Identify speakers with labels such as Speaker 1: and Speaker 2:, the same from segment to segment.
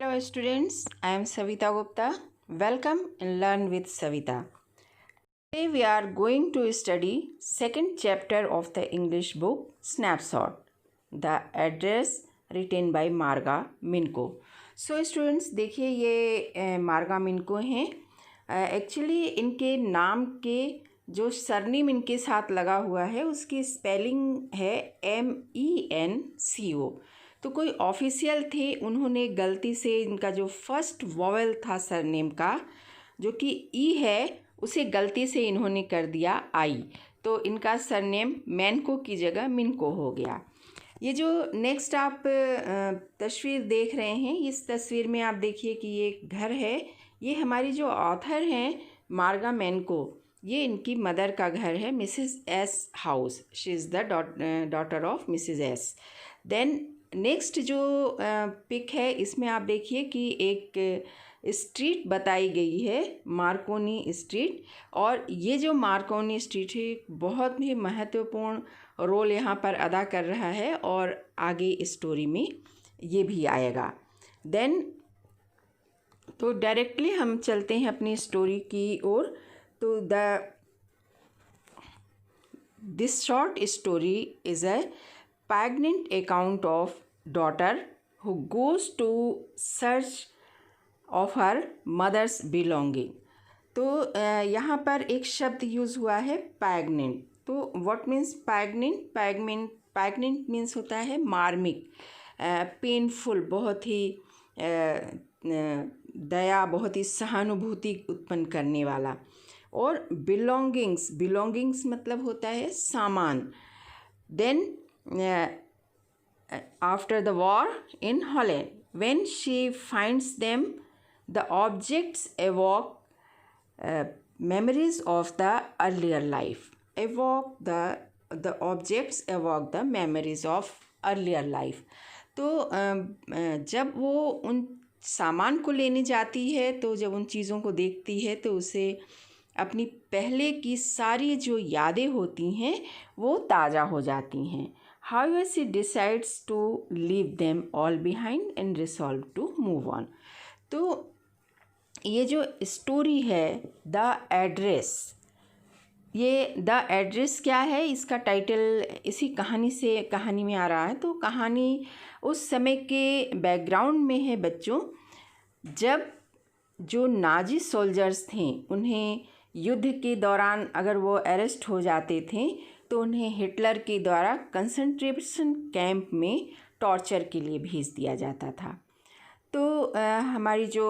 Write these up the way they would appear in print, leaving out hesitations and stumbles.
Speaker 1: Hello students, I am Savita Gupta. Welcome and learn with Savita. Today we are going to study second chapter of the English book Snapshot, the address written by Marga Minko. So students देखिए ये मार्गा मिनको हैं. Actually इनके नाम के जो surname इनके साथ लगा हुआ है उसकी स्पेलिंग है MENCO. तो कोई ऑफिशियल थे, उन्होंने गलती से इनका जो फर्स्ट वॉवेल था सरनेम का जो कि ई है उसे गलती से इन्होंने कर दिया आई, तो इनका सरनेम मैनको की जगह मिनको हो गया. ये जो नेक्स्ट आप तस्वीर देख रहे हैं, इस तस्वीर में आप देखिए कि ये घर है. ये हमारी जो ऑथर हैं मार्गा मैनको, ये इनकी मदर का घर है, Mrs S house. She is the daughter of Mrs S. Then next जो पिक है इसमें आप देखिए कि एक स्ट्रीट बताई गई है, मार्कोनी स्ट्रीट. और ये जो मार्कोनी स्ट्रीट है बहुत ही महत्वपूर्ण रोल यहाँ पर अदा कर रहा है और आगे स्टोरी में ये भी आएगा. देन तो डायरेक्टली हम चलते हैं अपनी स्टोरी की ओर. तो this short story is a poignant account of daughter who goes to search of her mother's belonging. तो यहाँ पर एक शब्द यूज़ हुआ है poignant. तो what means poignant? Poignant means होता है मार्मिक, पेनफुल, बहुत ही दया, बहुत ही सहानुभूति उत्पन्न करने वाला. और बिलोंगिंग्स मतलब होता है सामान. Then after the war in Holland, when she finds them, the objects evoke memories of the earlier life. The objects evoke the memories of earlier life. तो जब वो उन सामान को लेने जाती है, तो जब उन चीज़ों को देखती है तो उसे अपनी पहले की सारी जो यादें होती हैं वो ताज़ा हो जाती हैं. However, she decides to leave them all behind and resolve to move on. तो ये जो स्टोरी है द एड्रेस, ये द एड्रेस क्या है, इसका टाइटल इसी कहानी में आ रहा है. तो कहानी उस समय के बैकग्राउंड में है बच्चों, जब जो नाजी सोल्जर्स थे उन्हें युद्ध के दौरान अगर वो अरेस्ट हो जाते थे तो उन्हें हिटलर के द्वारा कंसंट्रेशन कैंप में टॉर्चर के लिए भेज दिया जाता था. तो हमारी जो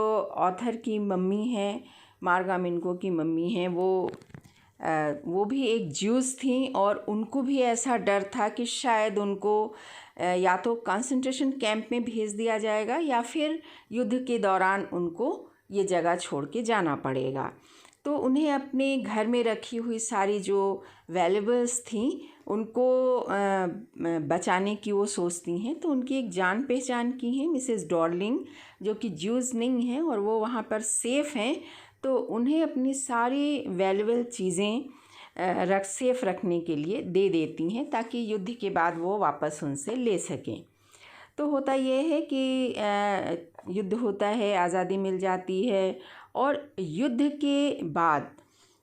Speaker 1: ऑथर की मम्मी है, मार्गा मिनको की मम्मी हैं, वो भी एक ज्यूज़ थी और उनको भी ऐसा डर था कि शायद उनको या तो कंसंट्रेशन कैंप में भेज दिया जाएगा या फिर युद्ध के दौरान उनको ये जगह छोड़ के जाना पड़ेगा. तो उन्हें अपने घर में रखी हुई सारी जो वैल्यूबल्स थी उनको बचाने की वो सोचती हैं. तो उनकी एक जान पहचान की है मिसेस डॉर्लिंग, जो कि ज्यूज़ नहीं हैं और वो वहाँ पर सेफ़ हैं. तो उन्हें अपनी सारी वैल्यूबल चीज़ें सेफ़ रखने के लिए दे देती हैं ताकि युद्ध के बाद वो वापस उनसे ले सकें. तो होता ये है कि युद्ध होता है, आज़ादी मिल जाती है और युद्ध के बाद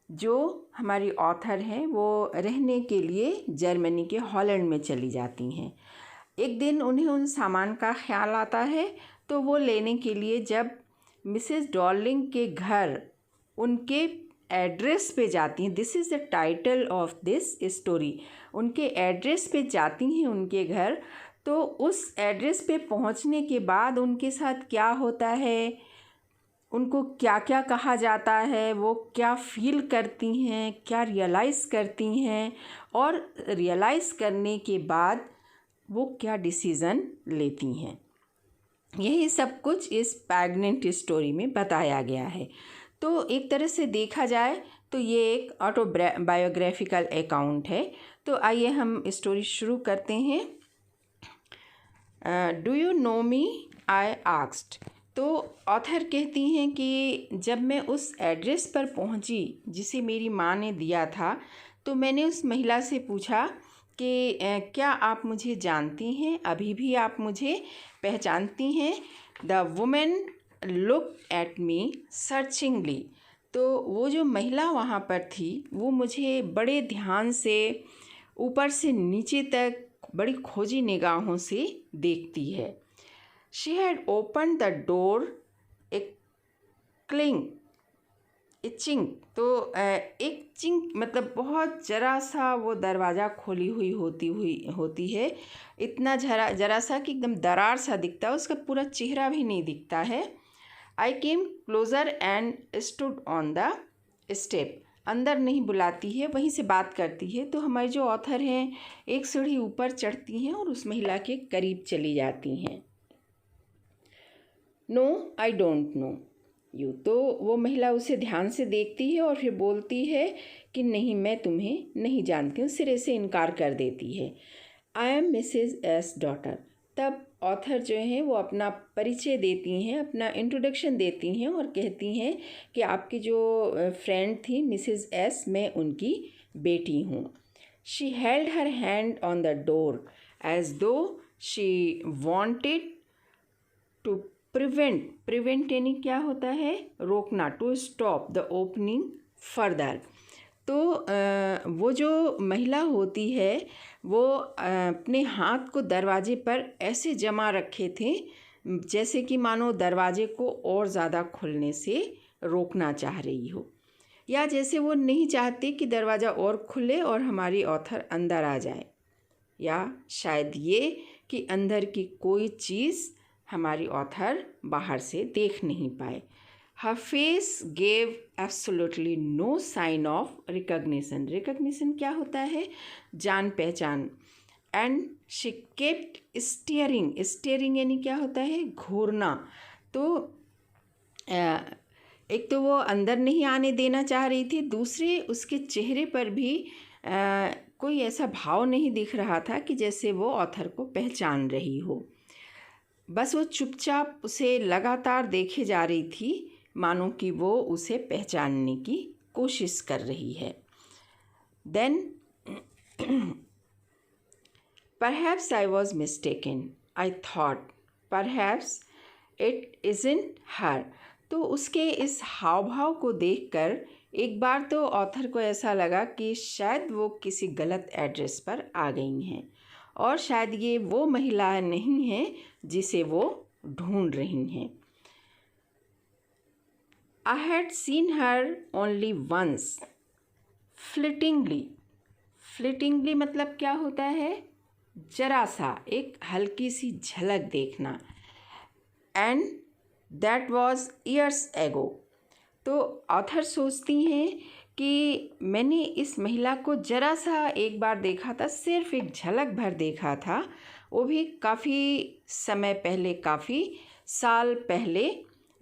Speaker 1: जो हमारी ऑथर हैं वो रहने के लिए जर्मनी के हॉलैंड में चली जाती हैं. एक दिन उन्हें उन सामान का ख्याल आता है तो वो लेने के लिए जब मिसेस डॉर्लिंग के घर उनके एड्रेस पे जाती हैं, this is the title of this story, उनके एड्रेस पे जाती हैं उनके घर. तो उस एड्रेस पे पहुंचने के बाद उनके साथ क्या होता है, उनको क्या क्या कहा जाता है, वो क्या फील करती हैं, क्या रियलाइज़ करती हैं और रियलाइज़ करने के बाद वो क्या डिसीज़न लेती हैं, यही सब कुछ इस प्रेग्नेंट स्टोरी में बताया गया है. तो एक तरह से देखा जाए तो ये एक ऑटोबायोग्राफिकल अकाउंट है. तो आइए हम स्टोरी शुरू करते हैं. Do you know me, I asked. तो ऑथर कहती हैं कि जब मैं उस एड्रेस पर पहुंची जिसे मेरी माँ ने दिया था तो मैंने उस महिला से पूछा कि क्या आप मुझे जानती हैं, अभी भी आप मुझे पहचानती हैं. The women look at me searchingly. तो वो जो महिला वहाँ पर थी वो मुझे बड़े ध्यान से ऊपर से नीचे तक बड़ी खोजी निगाहों से देखती है। She had open the door a cling itching. तो एक चिंग मतलब बहुत जरा सा वो दरवाज़ा खोली हुई होती है, इतना जरा सा कि एकदम दरार सा दिखता है, उसका पूरा चेहरा भी नहीं दिखता है। I came closer and stood on the step. अंदर नहीं बुलाती है, वहीं से बात करती है। तो हमारे जो ऑथर हैं एक सीढ़ी ऊपर चढ़ती हैं और उस महिला के करीब चली जाती हैं। No I don't know you. तो वो महिला उसे ध्यान से देखती है और फिर बोलती है कि नहीं, मैं तुम्हें नहीं जानती हूँ, सिरे से इनकार कर देती है। I am Mrs S daughter. तब ऑथर जो हैं वो अपना परिचय देती हैं, अपना इंट्रोडक्शन देती हैं और कहती हैं कि आपकी जो फ्रेंड थी मिसेज एस, मैं उनकी बेटी हूँ। She held her hand on the door as though she wanted to prevent यानी क्या होता है, रोकना, to stop the opening further. तो वो जो महिला होती है वो अपने हाथ को दरवाजे पर ऐसे जमा रखे थे जैसे कि मानो दरवाजे को और ज़्यादा खुलने से रोकना चाह रही हो, या जैसे वो नहीं चाहती कि दरवाज़ा और खुले और हमारी ऑथर अंदर आ जाए, या शायद ये कि अंदर की कोई चीज़ हमारी ऑथर बाहर से देख नहीं पाए। Her face gave absolutely no sign of recognition. Recognition क्या होता है, जान पहचान। एंड शी केप्ट स्टेयरिंग यानी क्या होता है, घूरना। तो एक तो वो अंदर नहीं आने देना चाह रही थी, दूसरे उसके चेहरे पर भी कोई ऐसा भाव नहीं दिख रहा था कि जैसे वो ऑथर को पहचान रही हो। बस वो चुपचाप उसे लगातार देखे जा रही थी, मानो कि वो उसे पहचानने की कोशिश कर रही है। Then perhaps I was mistaken, I thought perhaps it isn't her. तो उसके इस हाव भाव को देखकर एक बार तो ऑथर को ऐसा लगा कि शायद वो किसी गलत एड्रेस पर आ गई हैं और शायद ये वो महिला नहीं है जिसे वो ढूंढ रही हैं। I had seen her only once, फ्लिटिंगली मतलब क्या होता है, जरा सा, एक हल्की सी झलक देखना। And that was years ago. तो ऑथर सोचती हैं कि मैंने इस महिला को जरा सा एक बार देखा था, सिर्फ एक झलक भर देखा था, वो भी काफ़ी समय पहले, काफ़ी साल पहले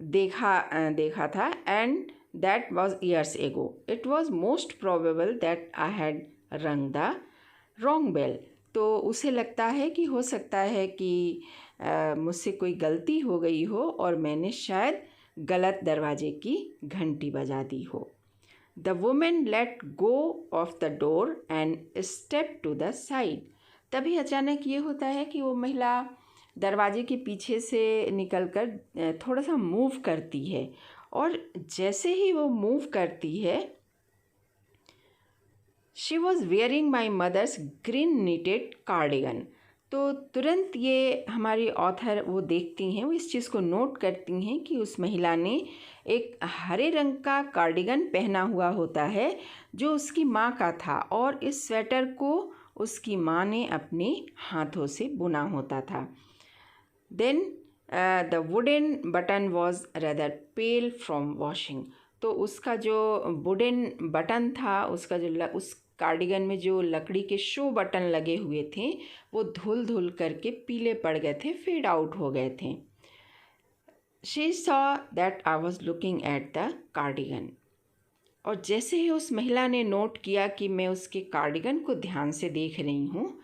Speaker 1: देखा था। And that was years ago. It was most probable that I had रंग द रॉन्ग बेल। तो उसे लगता है कि हो सकता है कि मुझसे कोई गलती हो गई हो और मैंने शायद गलत दरवाजे की घंटी बजा दी हो। The women let go of the door and step to the side. तभी अचानक ये होता है कि वो महिला दरवाजे के पीछे से निकलकर थोड़ा सा मूव करती है, और जैसे ही वो मूव करती है, she was wearing my mother's green knitted cardigan. तो तुरंत ये हमारी ऑथर वो देखती हैं, वो इस चीज़ को नोट करती हैं कि उस महिला ने एक हरे रंग का कार्डिगन पहना हुआ होता है जो उसकी माँ का था, और इस स्वेटर को उसकी माँ ने अपने हाथों से बुना होता था। Then the wooden button was rather pale from washing. तो उसका जो वुडन बटन था, उसका जो उस कार्डिगन में जो लकड़ी के शो बटन लगे हुए थे वो धुल धुल करके पीले पड़ गए थे, फेड आउट हो गए थे। She saw that I was looking at the cardigan. और जैसे ही उस महिला ने नोट किया कि मैं उसके कार्डिगन को ध्यान से देख रही हूँ,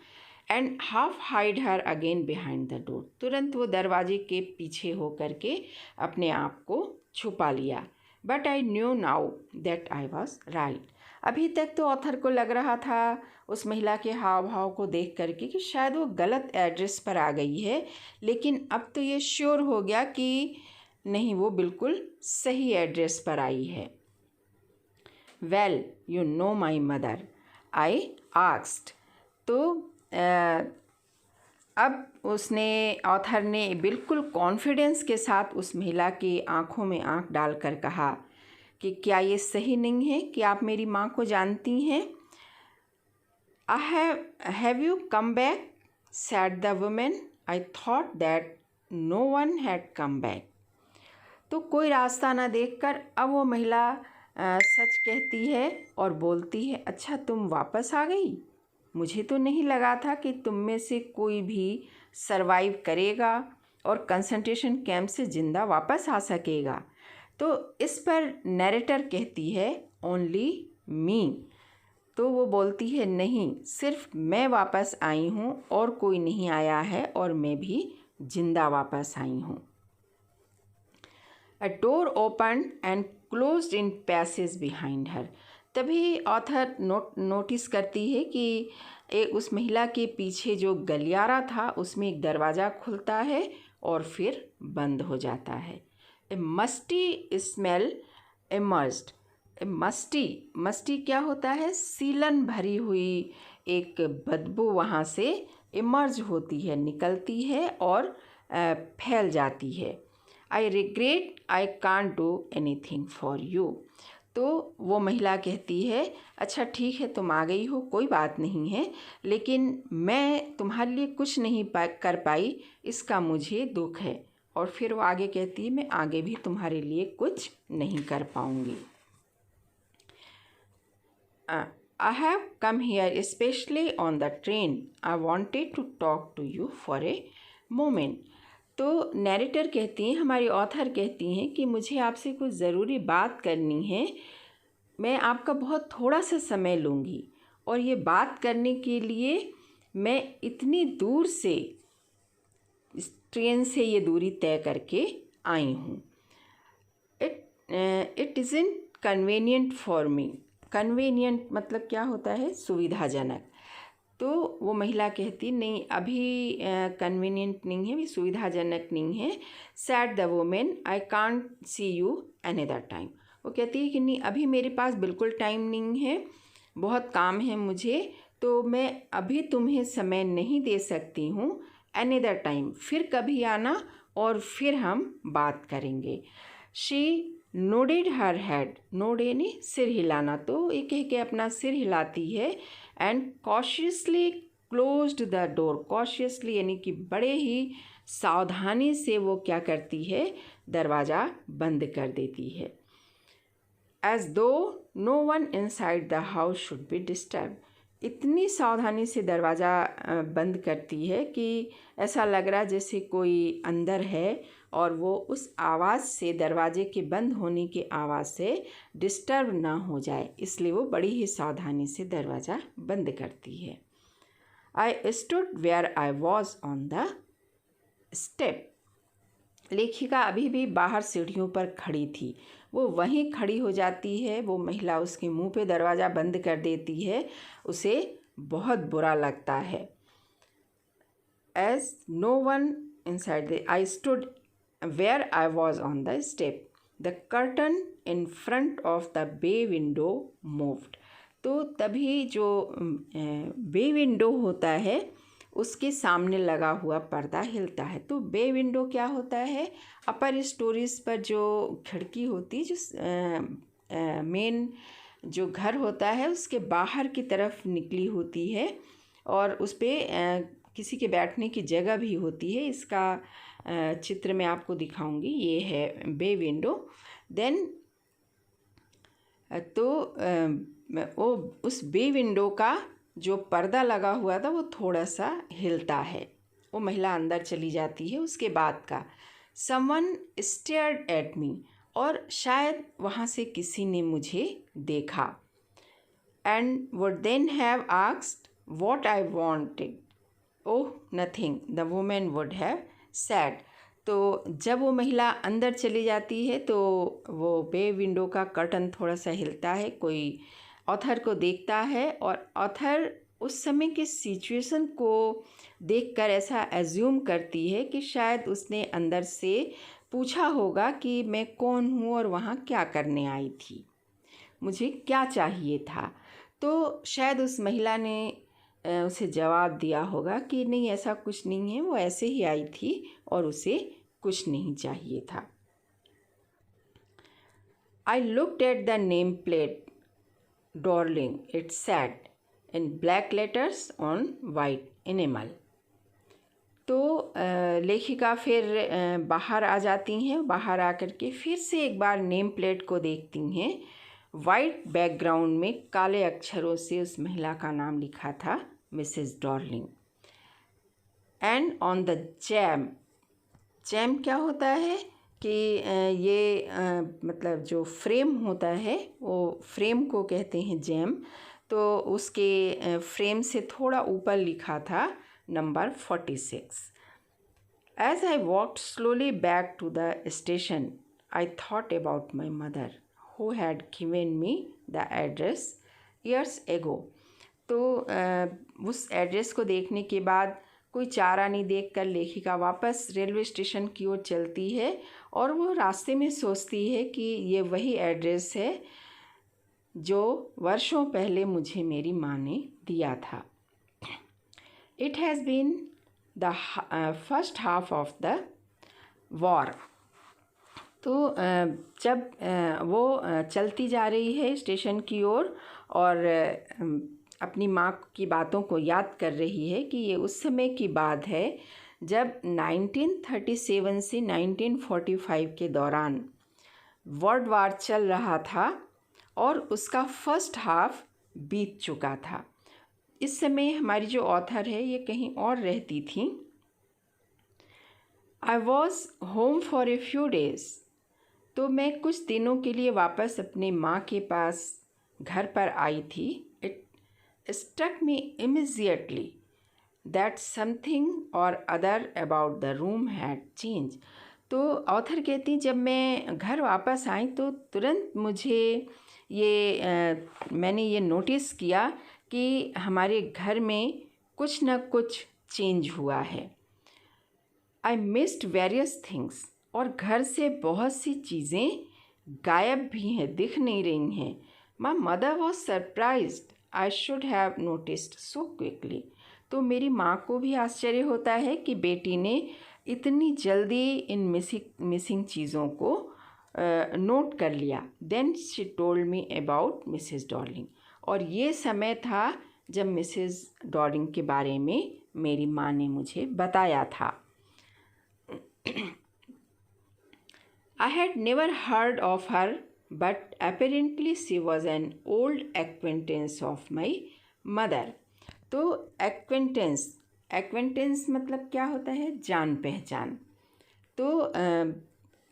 Speaker 1: and half hide her again behind the door, तुरंत वो दरवाजे के पीछे हो करके अपने आप को छुपा लिया। But I knew now that I was right. अभी तक तो ऑथर को लग रहा था उस महिला के हाव भाव को देख करके कि शायद वो गलत एड्रेस पर आ गई है, लेकिन अब तो ये श्योर हो गया कि नहीं, वो बिल्कुल सही एड्रेस पर आई है। Well you know my mother, I asked. तो अब उसने, ऑथर ने बिल्कुल कॉन्फिडेंस के साथ उस महिला की आंखों में आंख डालकर कहा कि क्या ये सही नहीं है कि आप मेरी माँ को जानती हैं? Have you come back said the women, I thought that no one had come back. तो कोई रास्ता ना देखकर अब वो महिला सच कहती है और बोलती है, अच्छा तुम वापस आ गई? मुझे तो नहीं लगा था कि तुम में से कोई भी सरवाइव करेगा और कंसंट्रेशन कैंप से ज़िंदा वापस आ सकेगा। तो इस पर नैरेटर कहती है, ओनली मी। तो वो बोलती है, नहीं, सिर्फ मैं वापस आई हूँ और कोई नहीं आया है और मैं भी जिंदा वापस आई हूँ। A door opened and closed in passage behind her. तभी ऑथर नोटिस करती है कि उस महिला के पीछे जो गलियारा था उसमें एक दरवाज़ा खुलता है और फिर बंद हो जाता है। ए मस्टी स्मेल इमर्ज्ड। मस्टी क्या होता है? सीलन भरी हुई एक बदबू वहाँ से इमर्ज होती है, निकलती है और फैल जाती है। I regret I can't do anything for you. तो वो महिला कहती है, अच्छा ठीक है, तुम आ गई हो, कोई बात नहीं है, लेकिन मैं तुम्हारे लिए कुछ नहीं कर पाई, इसका मुझे दुख है। और फिर वो आगे कहती है, मैं आगे भी तुम्हारे लिए कुछ नहीं कर पाऊँगी। I have come here especially on the train. I wanted to talk to you for a moment. तो नैरेटर कहती हैं, हमारी ऑथर कहती हैं कि मुझे आपसे कुछ ज़रूरी बात करनी है, मैं आपका बहुत थोड़ा सा समय लूँगी और ये बात करने के लिए मैं इतनी दूर से, इस ट्रेन से ये दूरी तय करके आई हूँ। It isn't convenient for me. Convenient मतलब क्या होता है? सुविधाजनक। तो वो महिला कहती, नहीं, अभी कन्वीनियंट नहीं है, अभी सुविधाजनक नहीं है। Sad the women, I can't see you another time. वो कहती है कि नहीं, अभी मेरे पास बिल्कुल टाइम नहीं है, बहुत काम है मुझे, तो मैं अभी तुम्हें समय नहीं दे सकती हूँ। अनदर टाइम, फिर कभी आना और फिर हम बात करेंगे। She nodded her head. Node यानी सिर हिलाना, तो एक कह के अपना सिर हिलाती है। And cautiously closed the door. Cautiously यानी कि बड़े ही सावधानी से वो क्या करती है? दरवाज़ा बंद कर देती है। As though no one inside the house should be disturb. इतनी सावधानी से दरवाज़ा बंद करती है कि ऐसा लग रहा जैसे कोई अंदर है और वो उस आवाज़ से, दरवाजे के बंद होने की आवाज़ से डिस्टर्ब ना हो जाए, इसलिए वो बड़ी ही सावधानी से दरवाज़ा बंद करती है। I stood where I was on the step. लेखिका अभी भी बाहर सीढ़ियों पर खड़ी थी, वो वहीं खड़ी हो जाती है। वो महिला उसके मुंह पे दरवाज़ा बंद कर देती है, उसे बहुत बुरा लगता है। As no one inside the, I stood where I was on the step, the curtain in front of the bay window moved. तो तभी जो बे विंडो होता है उसके सामने लगा हुआ पर्दा हिलता है। तो बे विंडो क्या होता है? अपर स्टोरीज पर जो खिड़की होती है, जो मेन जो घर होता है उसके बाहर की तरफ निकली होती है और उस पर किसी के बैठने की जगह भी होती है। इसका चित्र मैं आपको दिखाऊंगी, ये है बे विंडो। देन तो वो उस बे विंडो का जो पर्दा लगा हुआ था वो थोड़ा सा हिलता है। वो महिला अंदर चली जाती है। उसके बाद का, समवन स्टेयर्ड एट मी, और शायद वहाँ से किसी ने मुझे देखा। And would then have asked what I wanted. Oh nothing, the women would have said. तो जब वो महिला अंदर चली जाती है तो वो बे विंडो का कर्टन थोड़ा सा हिलता है, कोई ऑथर को देखता है और ऑथर उस समय की सिचुएशन को देखकर ऐसा एज्यूम करती है कि शायद उसने अंदर से पूछा होगा कि मैं कौन हूँ और वहाँ क्या करने आई थी, मुझे क्या चाहिए था। तो शायद उस महिला ने उसे जवाब दिया होगा कि नहीं, ऐसा कुछ नहीं है, वो ऐसे ही आई थी और उसे कुछ नहीं चाहिए था। I looked at the nameplate, Darling, it said in black letters on white enamel. तो लेखिका फिर बाहर आ जाती हैं। बाहर आकर के फिर से एक बार नेम प्लेट को देखती हैं। वाइट बैकग्राउंड में काले अक्षरों से उस महिला का नाम लिखा था, Mrs Darling. And on the jam, jam क्या होता है कि ये मतलब जो फ्रेम होता है वो फ्रेम को कहते हैं जैम। तो उसके फ्रेम से थोड़ा ऊपर लिखा था number 46। As I walked slowly back to the station, I thought about my mother who had given me the address years ago. तो उस एड्रेस को देखने के बाद कोई चारा नहीं देखकर लेखिका वापस रेलवे स्टेशन की ओर चलती है और वो रास्ते में सोचती है कि ये वही एड्रेस है जो वर्षों पहले मुझे मेरी माँ ने दिया था। It has been the first half of the war. तो जब वो चलती जा रही है स्टेशन की ओर और अपनी माँ की बातों को याद कर रही है कि ये उस समय की बात है जब 1937 से 1945 के दौरान वर्ल्ड वार चल रहा था और उसका फर्स्ट हाफ बीत चुका था। इस समय हमारी जो ऑथर है ये कहीं और रहती थी। I was home for a few days. तो मैं कुछ दिनों के लिए वापस अपने माँ के पास घर पर आई थी। It struck me immediately that something और other about the room had change. तो ऑथर कहती जब मैं घर वापस आई तो तुरंत मुझे मैंने ये नोटिस किया कि हमारे घर में कुछ न कुछ चेंज हुआ है। आई मिस्ड वेरियस थिंग्स, और घर से बहुत सी चीज़ें गायब भी हैं, दिख नहीं रही हैं। My mother was surprised I should have noticed so quickly. तो मेरी माँ को भी आश्चर्य होता है कि बेटी ने इतनी जल्दी इन मिसिंग चीज़ों को नोट कर लिया। Then she told me about Mrs Darling. और ये समय था जब मिसेस डॉर्लिंग के बारे में मेरी माँ ने मुझे बताया था। I had never heard of her, but apparently she was an old acquaintance of my mother. तो एक्वेंटेंस मतलब क्या होता है? जान पहचान। तो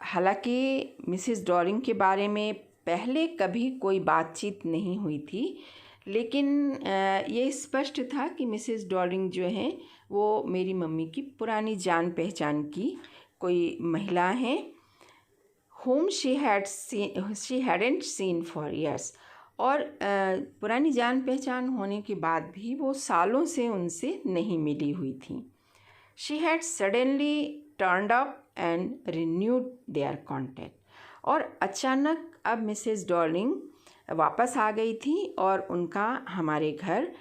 Speaker 1: हालांकि मिसेस डॉर्लिंग के बारे में पहले कभी कोई बातचीत नहीं हुई थी, लेकिन ये स्पष्ट था कि मिसेस डॉर्लिंग जो हैं वो मेरी मम्मी की पुरानी जान पहचान की कोई महिला हैं। whom she hadn't seen for years। और पुरानी जान पहचान होने के बाद भी वो सालों से उनसे नहीं मिली हुई थी। She had suddenly turned up and renewed their contact। और अचानक अब मिसेस डॉर्लिंग वापस आ गई थी और उनका हमारे घर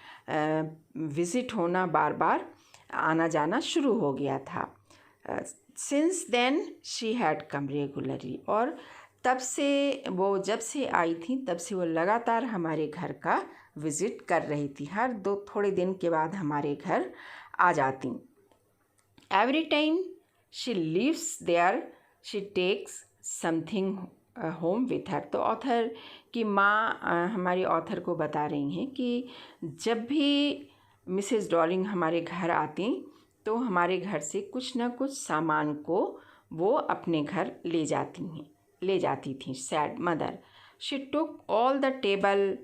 Speaker 1: विज़िट होना, बार बार आना जाना शुरू हो गया था। Since then she had come regularly। और तब से वो जब से आई थी तब से वो लगातार हमारे घर का विज़िट कर रही थी। हर थोड़े दिन के बाद हमारे घर आ जाती। Every time she lives there she takes something home with her. तो ऑथर की माँ हमारी ऑथर को बता रही हैं कि जब भी मिसेस डॉर्लिंग हमारे घर आती तो हमारे घर से कुछ न कुछ सामान को वो अपने घर ले जाती थी। Sad mother she took all the table.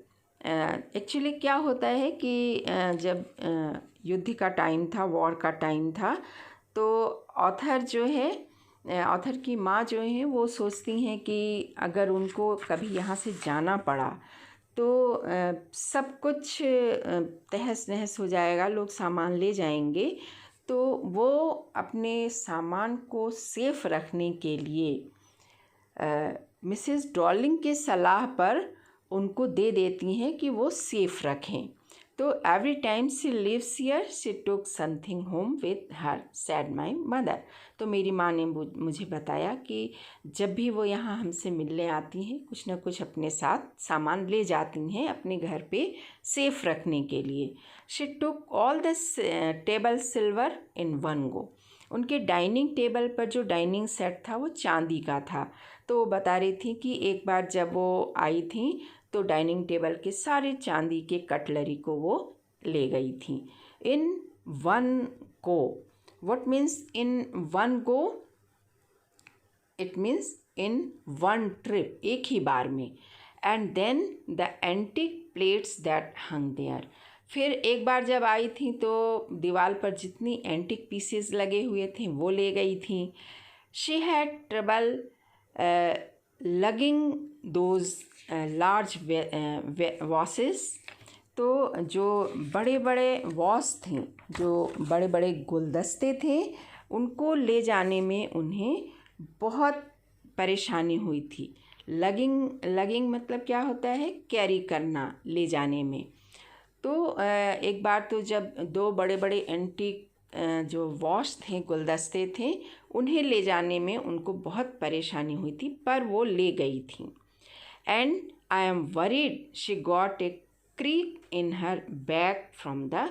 Speaker 1: Actually क्या होता है कि जब युद्ध का टाइम था, वॉर का टाइम था, तो ऑथर की माँ जो है वो सोचती हैं कि अगर उनको कभी यहाँ से जाना पड़ा तो सब कुछ तहस नहस हो जाएगा, लोग सामान ले जाएंगे। तो वो अपने सामान को सेफ रखने के लिए मिसेस डॉर्लिंग के सलाह पर उनको दे देती हैं कि वो सेफ रखें। तो every time she lives here she took something home with her said my mother. तो मेरी माँ ने मुझे बताया कि जब भी वो यहाँ हमसे मिलने आती हैं कुछ ना कुछ अपने साथ सामान ले जाती हैं अपने घर पे सेफ रखने के लिए। She took all the table silver in one गो। उनके डाइनिंग टेबल पर जो डाइनिंग सेट था वो चांदी का था। तो वो बता रही थी कि एक बार जब वो आई थी तो डाइनिंग टेबल के सारे चांदी के कटलरी को वो ले गई थी। In one go, what means in one go? It means in one trip, एक ही बार में। And then the antique plates that hung there. फिर एक बार जब आई थी तो दीवार पर जितनी एंटीक पीसेस लगे हुए थे वो ले गई थी। She had trouble lugging those large vases. तो जो बड़े बड़े वॉस थे, जो बड़े बड़े गुलदस्ते थे, उनको ले जाने में उन्हें बहुत परेशानी हुई थी। लगिंग मतलब क्या होता है? कैरी करना, ले जाने में। तो एक बार तो जब दो बड़े बड़े एंटीक जो वॉश थे, गुलदस्ते थे, उन्हें ले जाने में उनको बहुत परेशानी हुई थी, पर वो ले गई थी। And I am worried she got a creek in her bag from the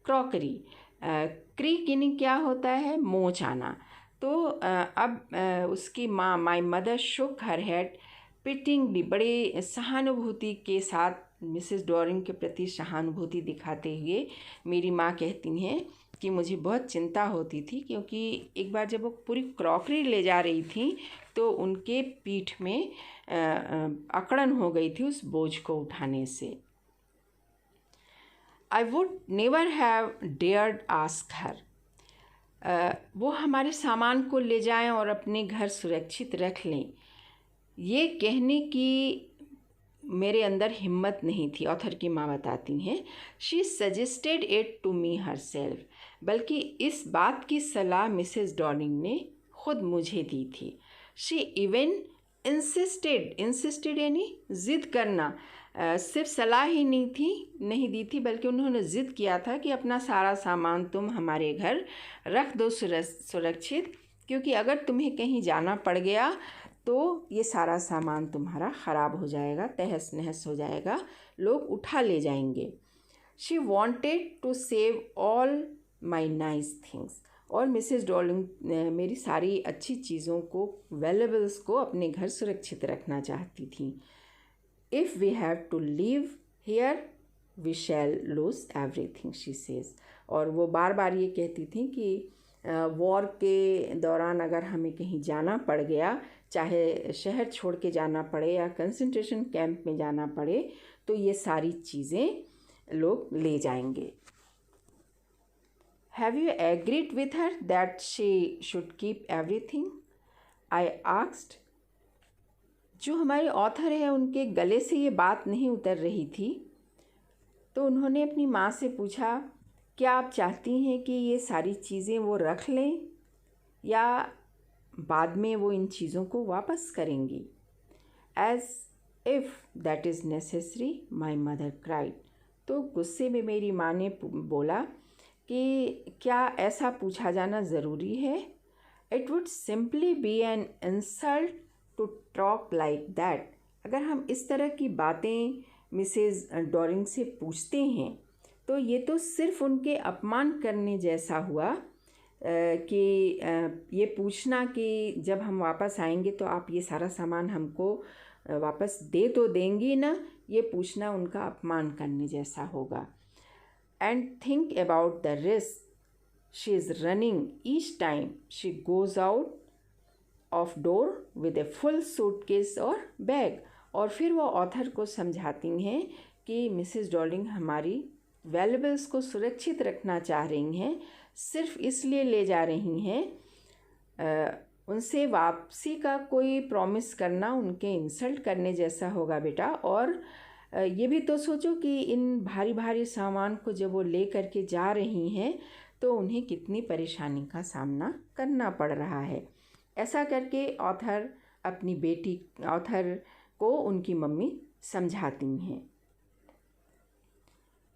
Speaker 1: crockery. Creek यानी क्या होता है? मोच आना। तो अब उसकी माँ, my mother Shuk her head पिटिंगली, बड़े सहानुभूति के साथ मिसेस डॉरिंग के प्रति सहानुभूति दिखाते हुए मेरी माँ कहती हैं कि मुझे बहुत चिंता होती थी, क्योंकि एक बार जब वो पूरी क्रॉकरी ले जा रही थी तो उनके पीठ में अकड़न हो गई थी उस बोझ को उठाने से। I would never have dared ask her. वो हमारे सामान को ले जाएं और अपने घर सुरक्षित रख लें, ये कहने की मेरे अंदर हिम्मत नहीं थी। ऑथर की माँ बताती हैं, she suggested it to me her self. बल्कि इस बात की सलाह मिसेस डॉर्लिंग ने खुद मुझे दी थी। शी इवन इंसिस्टेड यानी ज़िद करना। सिर्फ सलाह ही नहीं दी थी, बल्कि उन्होंने ज़िद किया था कि अपना सारा सामान तुम हमारे घर रख दो सुरक्षित, क्योंकि अगर तुम्हें कहीं जाना पड़ गया तो ये सारा सामान तुम्हारा ख़राब हो जाएगा, तहस नहस हो जाएगा, लोग उठा ले जाएंगे। She wanted to save all my nice things. और मिसेस डॉर्लिंग मेरी सारी अच्छी चीज़ों को, वैल्यूएबल्स को अपने घर सुरक्षित रखना चाहती थी। If we have to live here we shall lose everything, she says. और वो बार बार ये कहती थी कि वॉर के दौरान अगर हमें कहीं जाना पड़ गया, चाहे शहर छोड़ के जाना पड़े या कंसंट्रेशन कैंप में जाना पड़े, तो ये सारी चीज़ें लोग ले जाएंगे। Have you agreed with her that she should keep everything? I asked. जो हमारे ऑथर है उनके गले से ये बात नहीं उतर रही थी, तो उन्होंने अपनी माँ से पूछा, क्या आप चाहती हैं कि ये सारी चीज़ें वो रख लें या बाद में वो इन चीज़ों को वापस करेंगी? As if that is necessary my mother cried. तो गुस्से में मेरी माँ ने बोला कि क्या ऐसा पूछा जाना ज़रूरी है? It would simply be an insult to talk like that. अगर हम इस तरह की बातें मिसेस डॉरिंग से पूछते हैं तो ये तो सिर्फ उनके अपमान करने जैसा हुआ कि ये पूछना कि जब हम वापस आएंगे तो आप ये सारा सामान हमको वापस दे तो देंगी ना, ये पूछना उनका अपमान करने जैसा होगा। And think about the risk she is running each time she goes out of door with a full suitcase और बैग। और फिर वो ऑथर को समझाती हैं कि मिसेस डॉर्लिंग हमारी वैल्यूएबल्स को सुरक्षित रखना चाह रही हैं, सिर्फ इसलिए ले जा रही हैं। उनसे वापसी का कोई प्रॉमिस करना उनके इंसल्ट करने जैसा होगा बेटा, और ये भी तो सोचो कि इन भारी भारी सामान को जब वो ले करके जा रही हैं तो उन्हें कितनी परेशानी का सामना करना पड़ रहा है। ऐसा करके ऑथर को उनकी मम्मी समझाती हैं।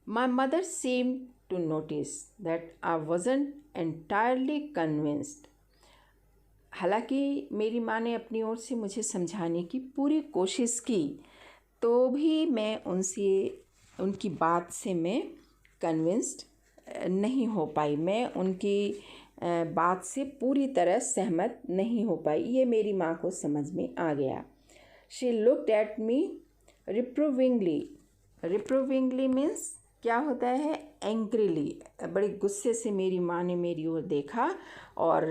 Speaker 1: My mother seemed to notice that I wasn't entirely convinced. हालांकि मेरी माँ ने अपनी ओर से मुझे समझाने की पूरी कोशिश की, तो भी मैं उनकी बात से मैं कन्विंस्ड नहीं हो पाई। मैं उनकी बात से पूरी तरह सहमत नहीं हो पाई। ये मेरी माँ को समझ में आ गया। She looked at me reprovingly. Reprovingly means क्या होता है? एंग्रीली। बड़े गुस्से से मेरी माँ ने मेरी ओर देखा और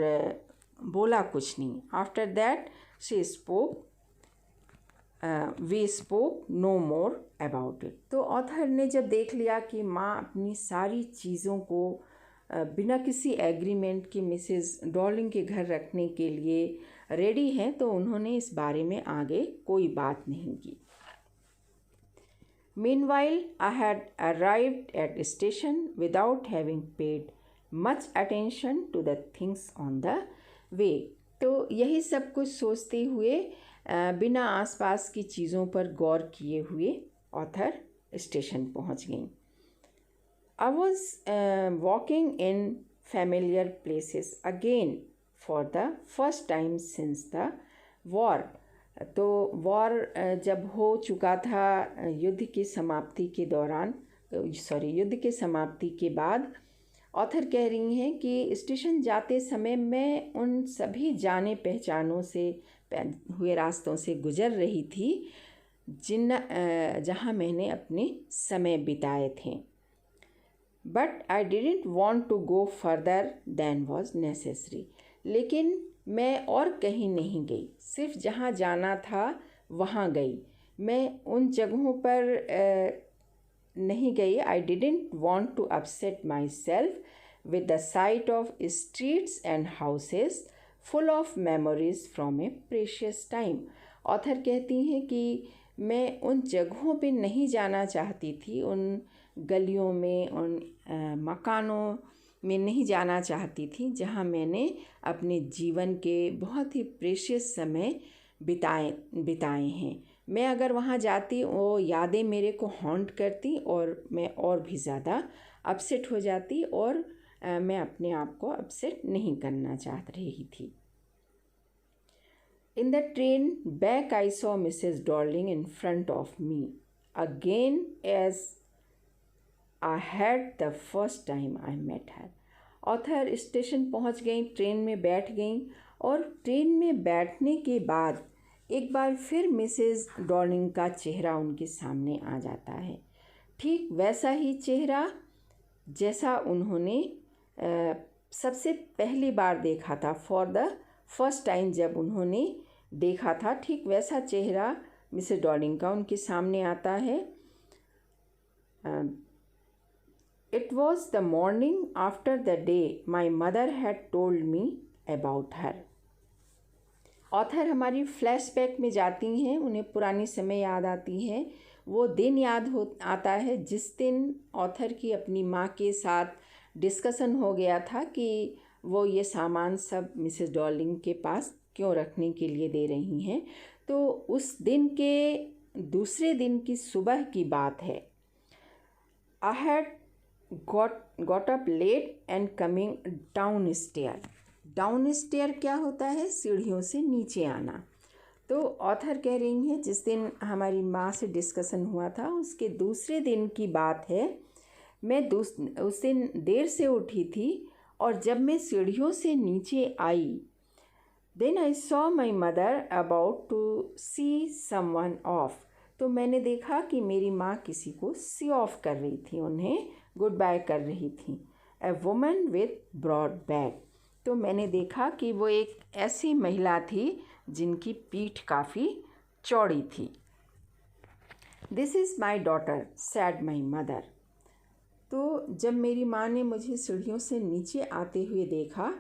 Speaker 1: बोला कुछ नहीं। After that she spoke we spoke no more about it. तो ऑथर ने जब देख लिया कि माँ अपनी सारी चीज़ों को बिना किसी एग्रीमेंट के मिसेस डॉर्लिंग के घर रखने के लिए रेडी हैं, तो उन्होंने इस बारे में आगे कोई बात नहीं की। Meanwhile, I had arrived at the station without having paid much attention to the things on the way. तो यही सब कुछ सोचते हुए बिना आसपास की चीज़ों पर गौर किए हुए ऑथर स्टेशन पहुंच गई। I was walking in familiar places again for the first time since the war. तो वॉर जब हो चुका था युद्ध की समाप्ति के बाद, ऑथर कह रही हैं कि स्टेशन जाते समय मैं उन सभी जाने पहचानों से हुए रास्तों से गुजर रही थी जहाँ मैंने अपने समय बिताए थे। But I didn't want to go further than was necessary. लेकिन मैं और कहीं नहीं गई, सिर्फ जहाँ जाना था वहाँ गई। मैं उन जगहों पर नहीं गई। I didn't want to upset my self with the sight of streets and houses full of memories from a precious time. Author कहती हैं कि मैं उन जगहों पे नहीं जाना चाहती थी, उन गलियों में, उन मकानों में नहीं जाना चाहती थी जहाँ मैंने अपने जीवन के बहुत ही प्रेशियस समय बिताए हैं। मैं अगर वहाँ जाती, वो यादें मेरे को हॉन्ट करती और मैं और भी ज़्यादा अपसेट हो जाती, और मैं अपने आप को अपसेट नहीं करना चाह रही थी। In the train back, I saw Mrs. Darling in front of me again as I had the first time I met her. Author station पहुंच गई, ट्रेन में बैठ गई, और ट्रेन में बैठने के बाद एक बार फिर मिसेस डॉर्लिंग का चेहरा उनके सामने आ जाता है। ठीक वैसा ही चेहरा जैसा उन्होंने सबसे पहली बार देखा था, फॉर द फर्स्ट टाइम जब उन्होंने देखा था, ठीक वैसा चेहरा मिसेस डॉर्लिंग का उनके सामने आता है। It was the morning after the day my mother had told me about her. Author हमारी फ्लैशबैक में जाती हैं, उन्हें पुरानी समय याद आती हैं। वो दिन आता है जिस दिन ऑथर की अपनी माँ के साथ डिस्कशन हो गया था कि वो ये सामान सब मिसेस डॉर्लिंग के पास क्यों रखने के लिए दे रही हैं। तो उस दिन के दूसरे दिन की सुबह की बात है। I had got up late and coming downstairs. Downstair क्या होता है? सीढ़ियों से नीचे आना। तो ऑथर कह रही हैं जिस दिन हमारी माँ से डिस्कशन हुआ था उसके दूसरे दिन की बात है। मैं उस दिन देर से उठी थी, और जब मैं सीढ़ियों से नीचे आई, then I saw my mother about to see someone off. तो मैंने देखा कि मेरी माँ किसी को सी ऑफ कर रही थी, उन्हें गुड बाय कर रही थी। A woman with broad back. तो मैंने देखा कि वो एक ऐसी महिला थी जिनकी पीठ काफ़ी चौड़ी थी। This is my daughter sad my mother. तो जब मेरी माँ ने मुझे सीढ़ियों से नीचे आते हुए देखा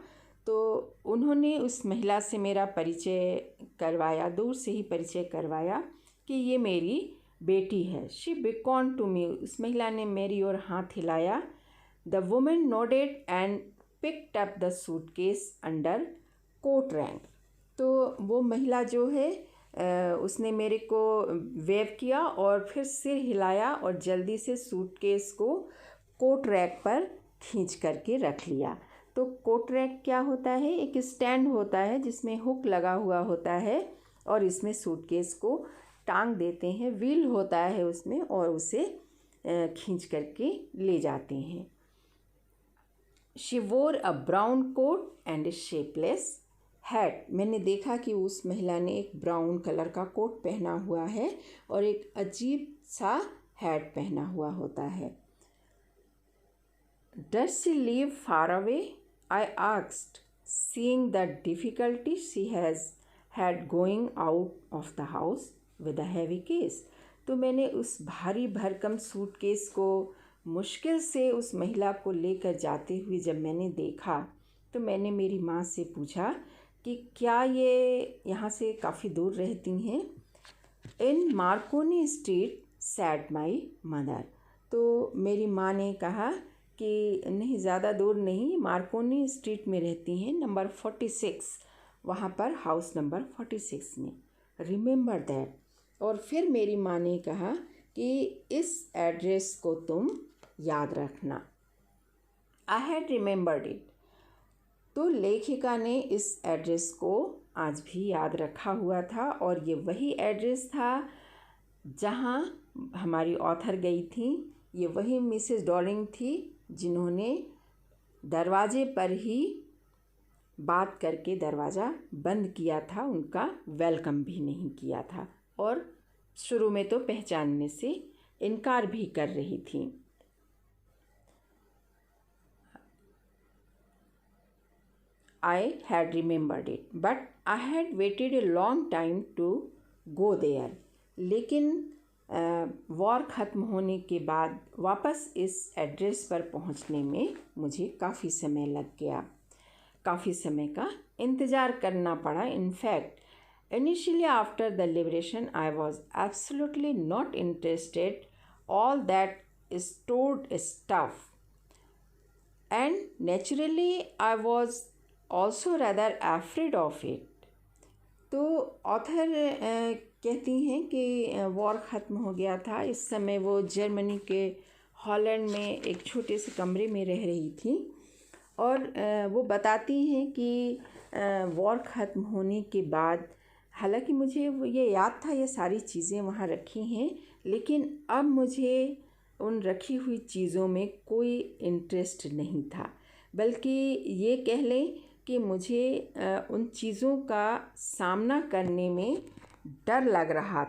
Speaker 1: तो उन्होंने उस महिला से मेरा परिचय करवाया, दूर से ही परिचय करवाया कि ये मेरी बेटी है। शी beckoned टू मी, उस महिला ने मेरी ओर हाथ हिलाया। The women nodded and picked up the suitcase under coat rack. तो वो महिला जो है उसने मेरे को वेव किया और फिर सिर हिलाया और जल्दी से सूटकेस को कोट रैक पर खींच करके रख लिया। तो कोट रैक क्या होता है? एक स्टैंड होता है जिसमें हुक लगा हुआ होता है और इसमें सूटकेस को टांग देते हैं, व्हील होता है उसमें, और उसे खींच करके ले जाते हैं। She wore a brown coat and a shapeless hat. मैंने देखा कि उस महिला ने एक ब्राउन कलर का कोट पहना हुआ है और एक अजीब सा हैट पहना हुआ होता है। Does she live far away? I asked, seeing the difficulty she has had going out of the house with a heavy case. तो मैंने उस भारी भरकम सूटकेस को मुश्किल से उस महिला को लेकर जाते हुए जब मैंने देखा तो मैंने मेरी माँ से पूछा कि क्या ये यहाँ से काफ़ी दूर रहती हैं। In Marconi Street said my mother. तो मेरी माँ ने कहा कि नहीं, ज़्यादा दूर नहीं, मार्कोनी स्ट्रीट में रहती हैं, नंबर 46, वहाँ पर हाउस नंबर 46 में। Remember that. और फिर मेरी माँ ने कहा कि इस एड्रेस को तुम याद रखना। I had remembered it. तो लेखिका ने इस एड्रेस को आज भी याद रखा हुआ था और ये वही एड्रेस था जहाँ हमारी ऑथर गई थी। ये वही मिसेस डॉलिंग थी जिन्होंने दरवाजे पर ही बात करके दरवाज़ा बंद किया था, उनका वेलकम भी नहीं किया था और शुरू में तो पहचानने से इनकार भी कर रही थी। I had remembered it, but I had waited a long time to go there. लेकिन वॉर ख़त्म होने के बाद वापस इस एड्रेस पर पहुंचने में मुझे काफ़ी समय लग गया, काफ़ी समय का इंतज़ार करना पड़ा। In fact initially after the liberation I was absolutely not interested all that stored stuff and naturally I was also rather afraid of it. तो ऑथर कहती हैं कि वॉर ख़त्म हो गया था। इस समय वो जर्मनी के हॉलैंड में एक छोटे से कमरे में रह रही थी और वो बताती हैं कि वॉर ख़त्म होने के बाद, हालांकि मुझे ये याद था ये सारी चीज़ें वहाँ रखी हैं, लेकिन अब मुझे उन रखी हुई चीज़ों में कोई इंटरेस्ट नहीं था, बल्कि ये कह लें कि मुझे उन चीज़ों का सामना करने में डर लग रहा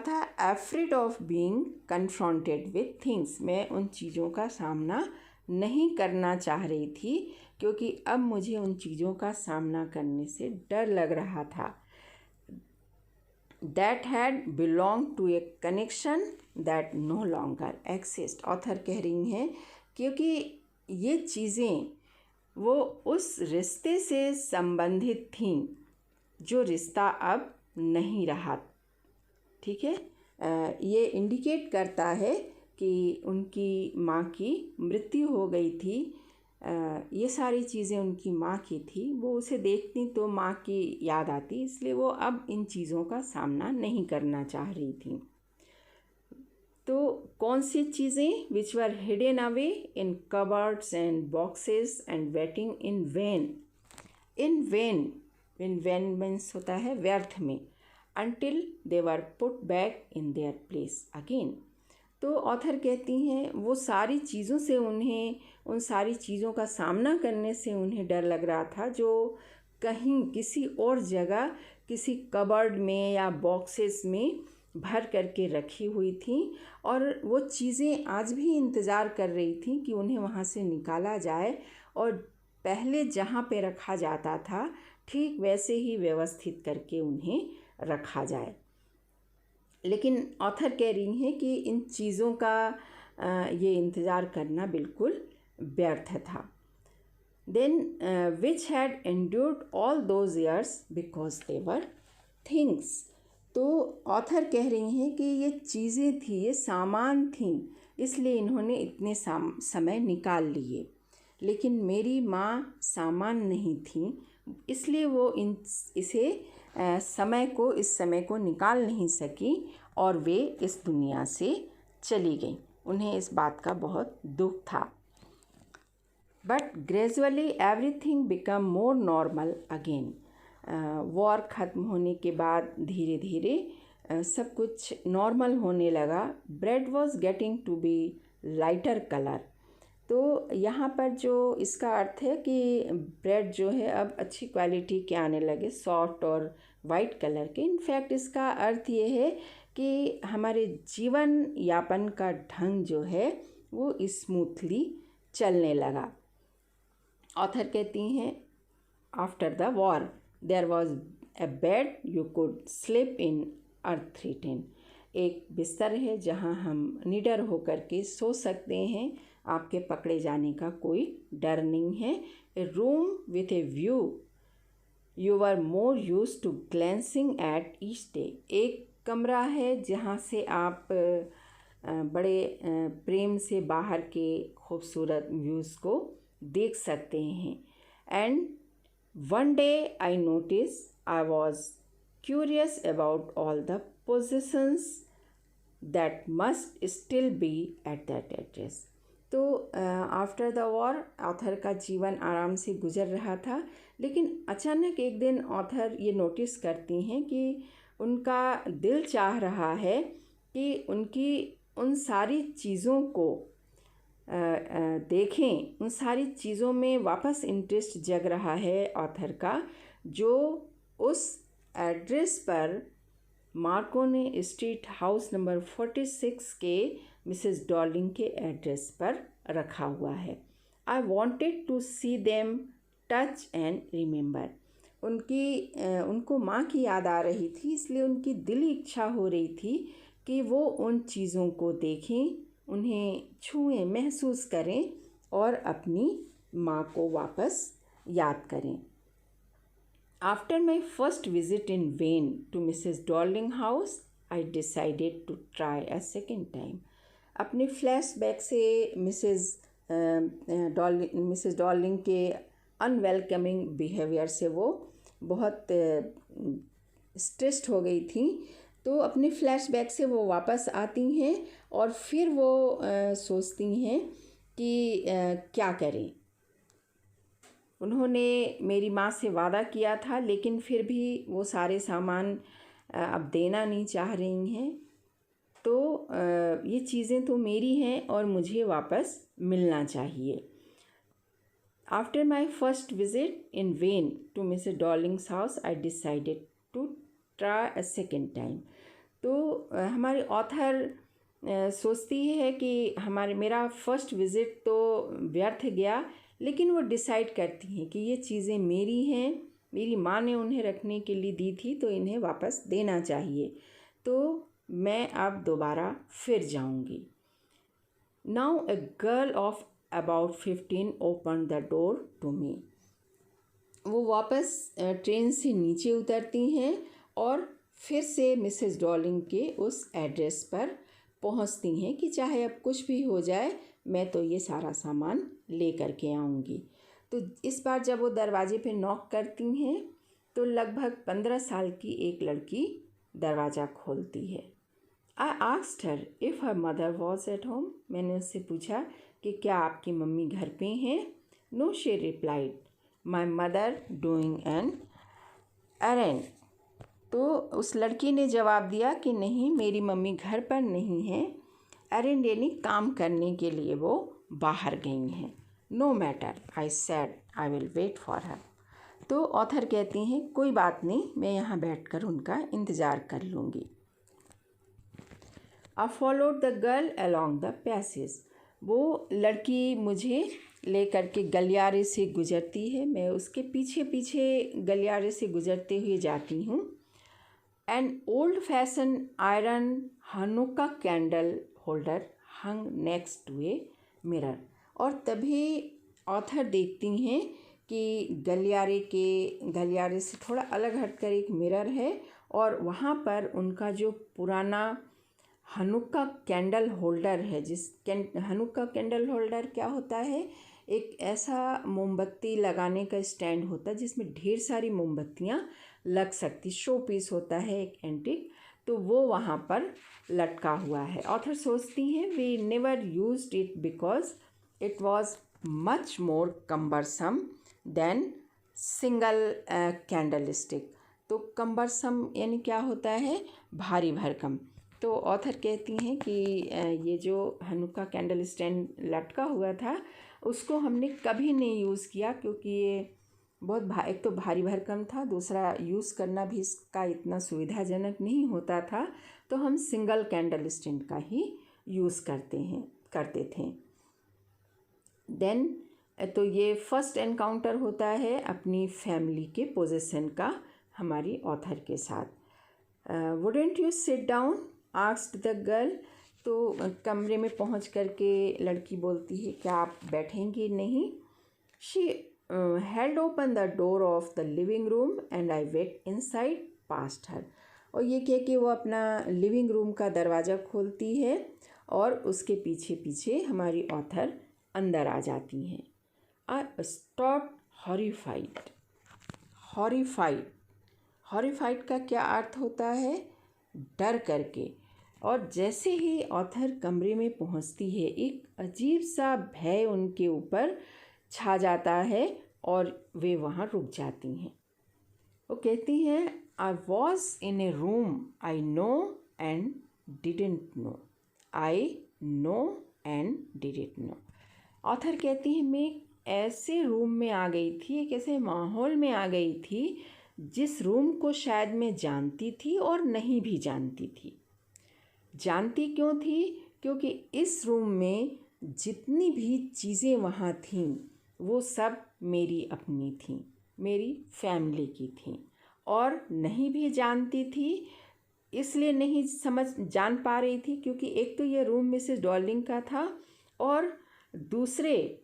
Speaker 1: था। Afraid of being confronted with things. मैं उन चीज़ों का सामना नहीं करना चाह रही थी क्योंकि अब मुझे उन चीज़ों का सामना करने से डर लग रहा था। That had belong to a connection that no longer exist. Author कह रही हैं क्योंकि ये चीज़ें वो उस रिश्ते से संबंधित थीं जो रिश्ता अब नहीं रहा। ठीक है, ये इंडिकेट करता है कि उनकी माँ की मृत्यु हो गई थी। ये सारी चीज़ें उनकी माँ की थी, वो उसे देखती तो माँ की याद आती, इसलिए वो अब इन चीज़ों का सामना नहीं करना चाह रही थी। तो कौन सी चीज़ें? Which were hidden away in cupboards and boxes and waiting in vain means होता है व्यर्थ में, until they were put back in their place again। तो ऑथर कहती हैं वो सारी चीज़ों से उन सारी चीज़ों का सामना करने से उन्हें डर लग रहा था जो कहीं किसी और जगह किसी कबर्ड में या बॉक्सेस में भर करके रखी हुई थी और वो चीज़ें आज भी इंतज़ार कर रही थी कि उन्हें वहाँ से निकाला जाए और पहले जहाँ पे रखा जाता था ठीक वैसे ही व्यवस्थित करके उन्हें रखा जाए। लेकिन ऑथर कह रही हैं कि इन चीज़ों का ये इंतज़ार करना बिल्कुल व्यर्थ था। Then which had endured all those years because they were things. तो ऑथर कह रही हैं कि ये चीज़ें थी, ये सामान थी, इसलिए इन्होंने इतने समय निकाल लिए। लेकिन मेरी माँ सामान नहीं थी, इसलिए वो इस समय को निकाल नहीं सकी और वे इस दुनिया से चली गई। उन्हें इस बात का बहुत दुख था। But gradually everything become more normal again. War ख़त्म होने के बाद धीरे धीरे सब कुछ नॉर्मल होने लगा। Bread was getting to be lighter colour. तो यहाँ पर जो इसका अर्थ है कि ब्रेड जो है अब अच्छी क्वालिटी के आने लगे, सॉफ्ट और वाइट कलर के। इनफैक्ट इसका अर्थ ये है कि हमारे जीवन यापन का ढंग जो है वो स्मूथली चलने लगा। ऑथर कहती हैं, after the war there was a bed you could sleep in unthreatened. एक बिस्तर है जहाँ हम निडर होकर के सो सकते हैं, आपके पकड़े जाने का कोई डर नहीं है। A room with a view you are more used to glancing at each day. एक कमरा है जहाँ से आप बड़े प्रेम से बाहर के खूबसूरत व्यूज़ को देख सकते हैं। And one day I notice I was curious about all the positions that must still be at that address. तो आफ्टर द वॉर ऑथर का जीवन आराम से गुजर रहा था, लेकिन अचानक एक दिन ऑथर ये नोटिस करती हैं कि उनका दिल चाह रहा है कि उनकी उन सारी चीज़ों को देखें, उन सारी चीज़ों में वापस इंटरेस्ट जग रहा है ऑथर का, जो उस एड्रेस पर मार्कोनी स्ट्रीट हाउस नंबर 46 के मिसेस डॉर्लिंग के एड्रेस पर रखा हुआ है। I wanted to see them, touch and remember. उनको माँ की याद आ रही थी, इसलिए उनकी दिली इच्छा हो रही थी कि वो उन चीज़ों को देखें, उन्हें छुएं, महसूस करें और अपनी माँ को वापस याद करें। After my first visit in vain to Mrs. Darling house, I decided to try a second time. अपने फ्लैशबैक से मिसेस डॉर्लिंग के अनवेलकमिंग बिहेवियर से वो बहुत स्ट्रेस्ड हो गई थी। तो अपने फ्लैशबैक से वो वापस आती हैं और फिर वो सोचती हैं कि क्या करें। उन्होंने मेरी माँ से वादा किया था, लेकिन फिर भी वो सारे सामान अब देना नहीं चाह रही हैं। तो ये चीज़ें तो मेरी हैं और मुझे वापस मिलना चाहिए। After my first visit in vain to Mrs Dorling's house, I decided to try a second time. तो हमारे ऑथर सोचती है कि मेरा फर्स्ट विज़िट तो व्यर्थ गया, लेकिन वो डिसाइड करती हैं कि ये चीज़ें मेरी हैं, मेरी माँ ने उन्हें रखने के लिए दी थी, तो इन्हें वापस देना चाहिए। तो मैं अब दोबारा फिर जाऊंगी। Now a girl of about 15 open the door to me. वो वापस ट्रेन से नीचे उतरती हैं और फिर से मिसेस डॉर्लिंग के उस एड्रेस पर पहुंचती हैं कि चाहे अब कुछ भी हो जाए, मैं तो ये सारा सामान ले कर के आऊँगी। तो इस बार जब वो दरवाजे पे नॉक करती हैं तो लगभग 15 साल की एक लड़की दरवाज़ा खोलती है। I asked her if her mother was at home. मैंने उससे पूछा कि क्या आपकी मम्मी घर पे हैं। No, she replied, my mother doing an errand. तो उस लड़की ने जवाब दिया कि नहीं, मेरी मम्मी घर पर नहीं है, एरेंड यानी काम करने के लिए वो बाहर गई हैं। No matter, I said I will wait for her. तो ऑथर कहती हैं कोई बात नहीं, मैं यहाँ बैठकर उनका इंतज़ार कर लूँगी। I followed the girl along the passage. वो लड़की मुझे लेकर के गलियारे से गुजरती है, मैं उसके पीछे पीछे गलियारे से गुजरते हुए जाती हूँ। An old-fashioned iron Hanukkah candle holder hung next to a mirror। और तभी ऑथर देखती हैं कि गलियारे से थोड़ा अलग हटकर एक मिरर है और वहाँ पर उनका जो पुराना हनुक्का कैंडल होल्डर है, हनुक्का कैंडल होल्डर क्या होता है, एक ऐसा मोमबत्ती लगाने का स्टैंड होता है जिसमें ढेर सारी मोमबत्तियाँ लग सकती, शो पीस होता है एक एंटिक, तो वो वहाँ पर लटका हुआ है। ऑथर सोचती हैं we never used it because it was much more cumbersome than single candle stick. तो कम्बरसम यानी क्या होता है, भारी भरकम। तो ऑथर कहती हैं कि ये जो हनुक्का कैंडल स्टैंड लटका हुआ था उसको हमने कभी नहीं यूज़ किया, क्योंकि ये बहुत एक तो भारी भरकम था, दूसरा यूज़ करना भी इसका इतना सुविधाजनक नहीं होता था, तो हम सिंगल कैंडल स्टैंड का ही यूज़ करते थे। देन तो ये फर्स्ट एनकाउंटर होता है अपनी फैमिली के पोजीशन का हमारी ऑथर के साथ। Wouldn't you sit down asked the girl. तो कमरे में पहुंच करके लड़की बोलती है क्या आप बैठेंगी नहीं। She held open the door of the living room and I went inside past her. और ये कह के वो अपना लिविंग रूम का दरवाज़ा खोलती है और उसके पीछे पीछे हमारी ऑथर अंदर आ जाती हैं। I stop horrified. हॉरिफाइड का क्या अर्थ होता है, डर करके। और जैसे ही ऑथर कमरे में पहुंचती है एक अजीब सा भय उनके ऊपर छा जाता है और वे वहाँ रुक जाती हैं। वो कहती हैं I was in A room I know and didn't know. I know and didn't know. Author कहती है मैं ऐसे रूम में आ गई थी, एक ऐसे माहौल में आ गई थी जिस रूम को शायद मैं जानती थी और नहीं भी जानती थी। जानती क्यों थी, क्योंकि इस रूम में जितनी भी चीज़ें वहाँ थीं वो सब मेरी अपनी थीं, मेरी फैमिली की थीं। और नहीं भी जानती थी इसलिए नहीं जान पा रही थी क्योंकि एक तो ये रूम मिसेस डॉर्लिंग का था और दूसरे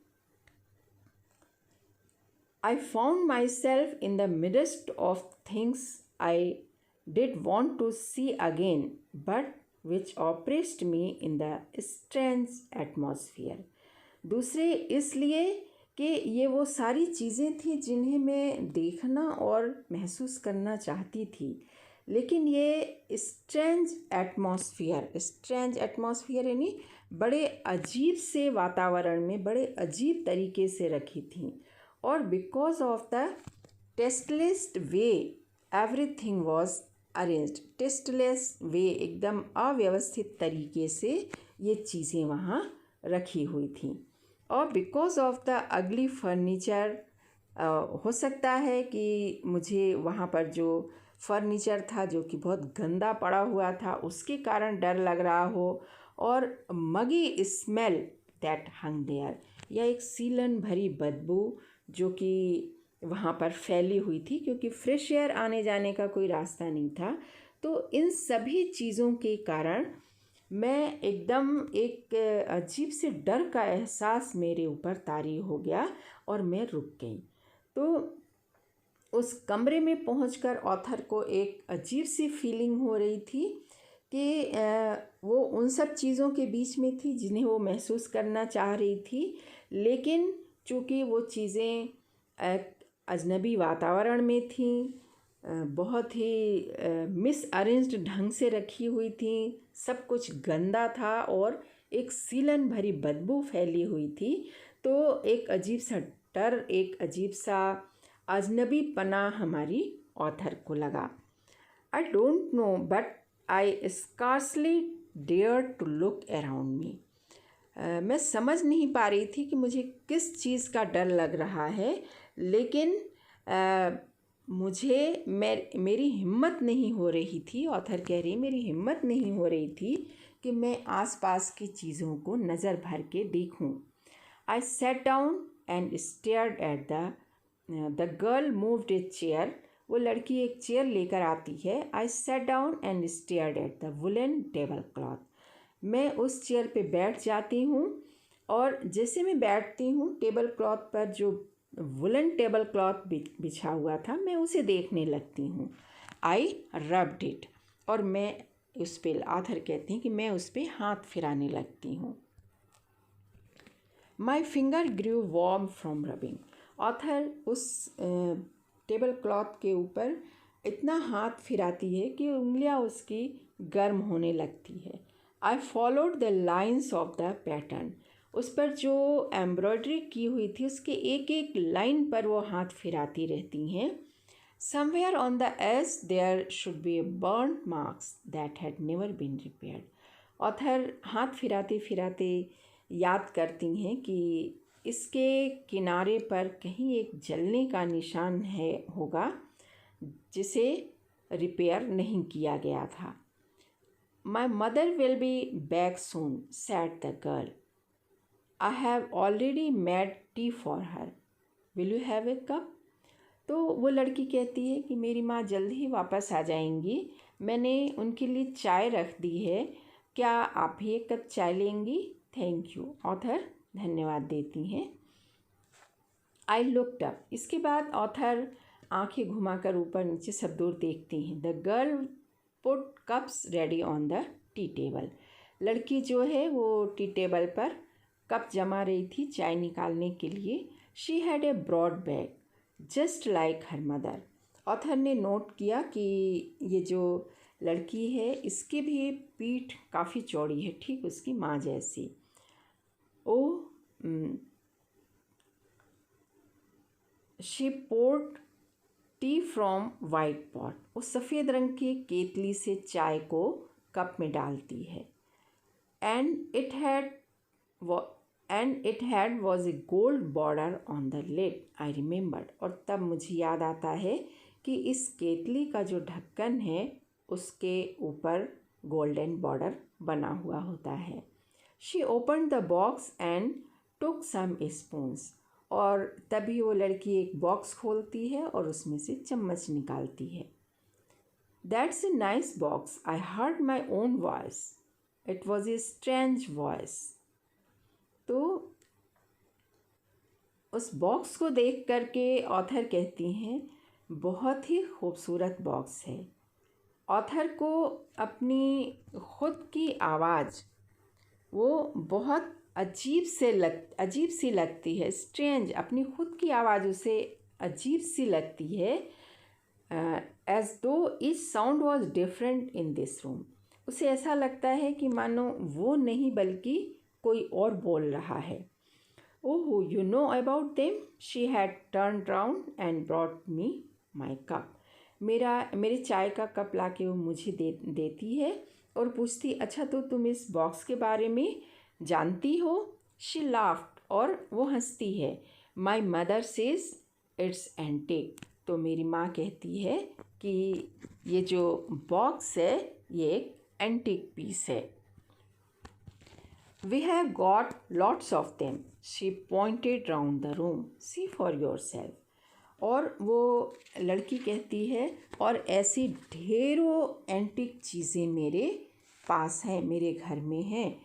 Speaker 1: I found myself in the midst of things I did want to see again, but which oppressed me in the strange atmosphere. दूसरे इसलिए कि ये वो सारी चीज़ें थी जिन्हें मैं देखना और महसूस करना चाहती थी, लेकिन ये स्ट्रेंज एटमॉस्फियर यानी बड़े अजीब से वातावरण में बड़े अजीब तरीके से रखी थी। और because of the tasteless way everything was arranged. Tasteless way, एकदम अव्यवस्थित तरीके से ये चीज़ें वहाँ रखी हुई थी। और because of the ugly furniture, हो सकता है कि मुझे वहाँ पर जो फर्नीचर था जो कि बहुत गंदा पड़ा हुआ था उसके कारण डर लग रहा हो, और मगी स्मेल दैट हंग देयर, या एक सीलन भरी बदबू जो कि वहाँ पर फैली हुई थी क्योंकि फ्रेश एयर आने जाने का कोई रास्ता नहीं था। तो इन सभी चीज़ों के कारण मैं एकदम एक अजीब से डर का एहसास मेरे ऊपर तारी हो गया और मैं रुक गई। तो उस कमरे में पहुंचकर ऑथर को एक अजीब सी फीलिंग हो रही थी कि वो उन सब चीज़ों के बीच में थी जिन्हें वो महसूस करना चाह रही थी, लेकिन चूँकि वो चीज़ें अजनबी वातावरण में थीं, बहुत ही मिसअरेंज्ड ढंग से रखी हुई थी, सब कुछ गंदा था और एक सीलन भरी बदबू फैली हुई थी, तो एक अजीब सा डर, एक अजीब सा अजनबी पना हमारी ऑथर को लगा। I don't know but I scarcely dare to look around me. मैं समझ नहीं पा रही थी कि मुझे किस चीज़ का डर लग रहा है, लेकिन मेरी हिम्मत नहीं हो रही थी। ऑथर कह रही मेरी हिम्मत नहीं हो रही थी कि मैं आसपास की चीज़ों को नज़र भर के देखूं। I sat down and stared at the girl moved a chair. वो लड़की एक चेयर लेकर आती है। I sat down and stared at the woollen table cloth. मैं उस चेयर पे बैठ जाती हूँ और जैसे मैं बैठती हूँ टेबल क्लॉथ पर जो वुलन टेबल क्लॉथ बिछा हुआ था मैं उसे देखने लगती हूँ। आई रब्ड इट, और मैं उस पर, ऑथर कहती हैं कि मैं उस पर हाथ फिराने लगती हूँ। My finger grew warm from rubbing. Author उस टेबल क्लॉथ के ऊपर इतना हाथ फिराती है कि उंगलियां उसकी गर्म होने लगती है। I followed the lines of the pattern. उस पर जो एम्ब्रॉयडरी की हुई थी उसके एक एक लाइन पर वो हाथ फिराती रहती हैं। Somewhere on the edge there should be burn marks that had never been repaired. Author हाथ फिराते फिराते याद करती हैं कि इसके किनारे पर कहीं एक जलने का निशान है होगा जिसे रिपेयर नहीं किया गया था। My mother will be back soon sad the girl. I have already made tea for her, will you have A cup. तो वो लड़की कहती है कि मेरी माँ जल्द ही वापस आ जाएंगी, मैंने उनके लिए चाय रख दी है, क्या आप भी एक कप चाय लेंगी? Thank you. ऑथर धन्यवाद देती हैं। I looked up. इसके बाद ऑथर आंखें घुमाकर ऊपर नीचे सब दूर देखती हैं। The girl put cups ready on the tea table. लड़की जो है वो टी टेबल पर कप जमा रही थी चाय निकालने के लिए। She had a broad bag just like her mother. Author ने नोट किया कि ये जो लड़की है इसकी भी पीठ काफ़ी चौड़ी है, ठीक उसकी माँ जैसी। Oh she poured tea from white pot. उस सफ़ेद रंग की केतली से चाय को कप में डालती है। And it had was a gold border on the lid, I remembered. और तब मुझे याद आता है कि इस केतली का जो ढक्कन है उसके ऊपर गोल्डन बॉर्डर बना हुआ होता है। She open the box and took some spoons. और तभी वो लड़की एक बॉक्स खोलती है और उसमें से चम्मच निकालती है। That's a nice box, I heard my own voice, it was a strange voice. तो उस बॉक्स को देख करके ऑथर कहती हैं बहुत ही खूबसूरत बॉक्स है। ऑथर को अपनी खुद की आवाज़ वो बहुत अजीब सी लगती है। स्ट्रेंज, अपनी खुद की आवाज़ उसे अजीब सी लगती है। एज दो each sound was different in this room. उसे ऐसा लगता है कि मानो वो नहीं बल्कि कोई और बोल रहा है। Oh you know about them. She had turn round and brought me my cup. मेरे चाय का कप ला के वो मुझे देती है और पूछती, अच्छा तो तुम इस बॉक्स के बारे में जानती हो? शी लाफ्ड, और वो हंसती है। My mother says it's antique. तो मेरी माँ कहती है कि ये जो बॉक्स है ये एक एंटिक पीस है। We have got lots of them. She pointed round the room, see for your self. और वो लड़की कहती है और ऐसी ढेरों एंटिक चीज़ें मेरे पास हैं, मेरे घर में हैं।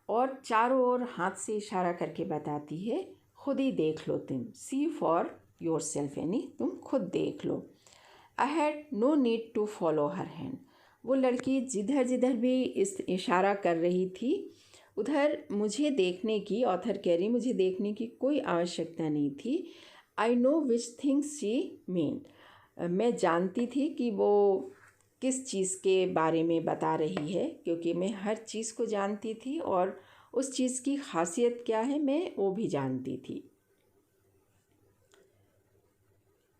Speaker 1: और चारों ओर हाथ से इशारा करके बताती है, खुद ही देख लो तुम, सी फॉर योर सेल्फ, यानी तुम खुद देख लो। I had no need to follow her hand. वो लड़की जिधर जिधर भी इस इशारा कर रही थी उधर मुझे देखने की, ऑथर कह रही, मुझे देखने की कोई आवश्यकता नहीं थी। I know which things she mean. मैं जानती थी कि वो किस चीज़ के बारे में बता रही है, क्योंकि मैं हर चीज़ को जानती थी और उस चीज़ की खासियत क्या है मैं वो भी जानती थी।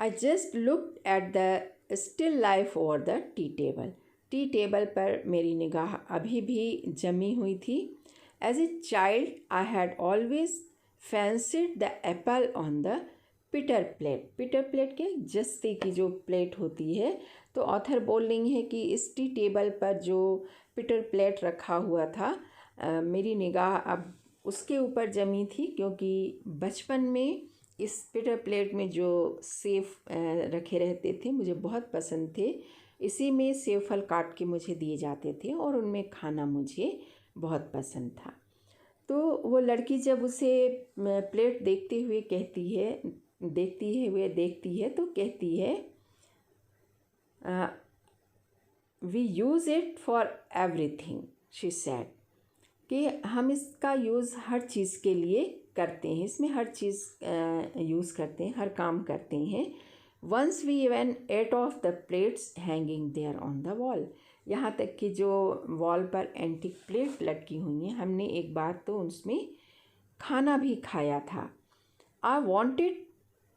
Speaker 1: I just looked at the still life over the tea table. Tea table पर मेरी निगाह अभी भी जमी हुई थी। As a child I had always fancied the apple on the pewter plate. Pewter plate के जस्ते की जो प्लेट होती है, तो ऑथर बोल रही है कि इस टी टेबल पर जो पिटर प्लेट रखा हुआ था मेरी निगाह अब उसके ऊपर जमी थी, क्योंकि बचपन में इस पिटर प्लेट में जो सेब रखे रहते थे मुझे बहुत पसंद थे। इसी में सेब फल काट के मुझे दिए जाते थे और उनमें खाना मुझे बहुत पसंद था। तो वो लड़की जब उसे प्लेट देखते हुए देखती है तो कहती है, we use it for everything, she said, कि हम इसका यूज़ हर चीज़ के लिए करते हैं, इसमें हर चीज़ यूज़ करते हैं, हर काम करते हैं. Once we even ate off the plates hanging there on the wall, यहाँ तक कि जो वॉल पर एंटीक प्लेट लटकी हुई हैं, हमने एक बार तो उसमें खाना भी खाया था. I wanted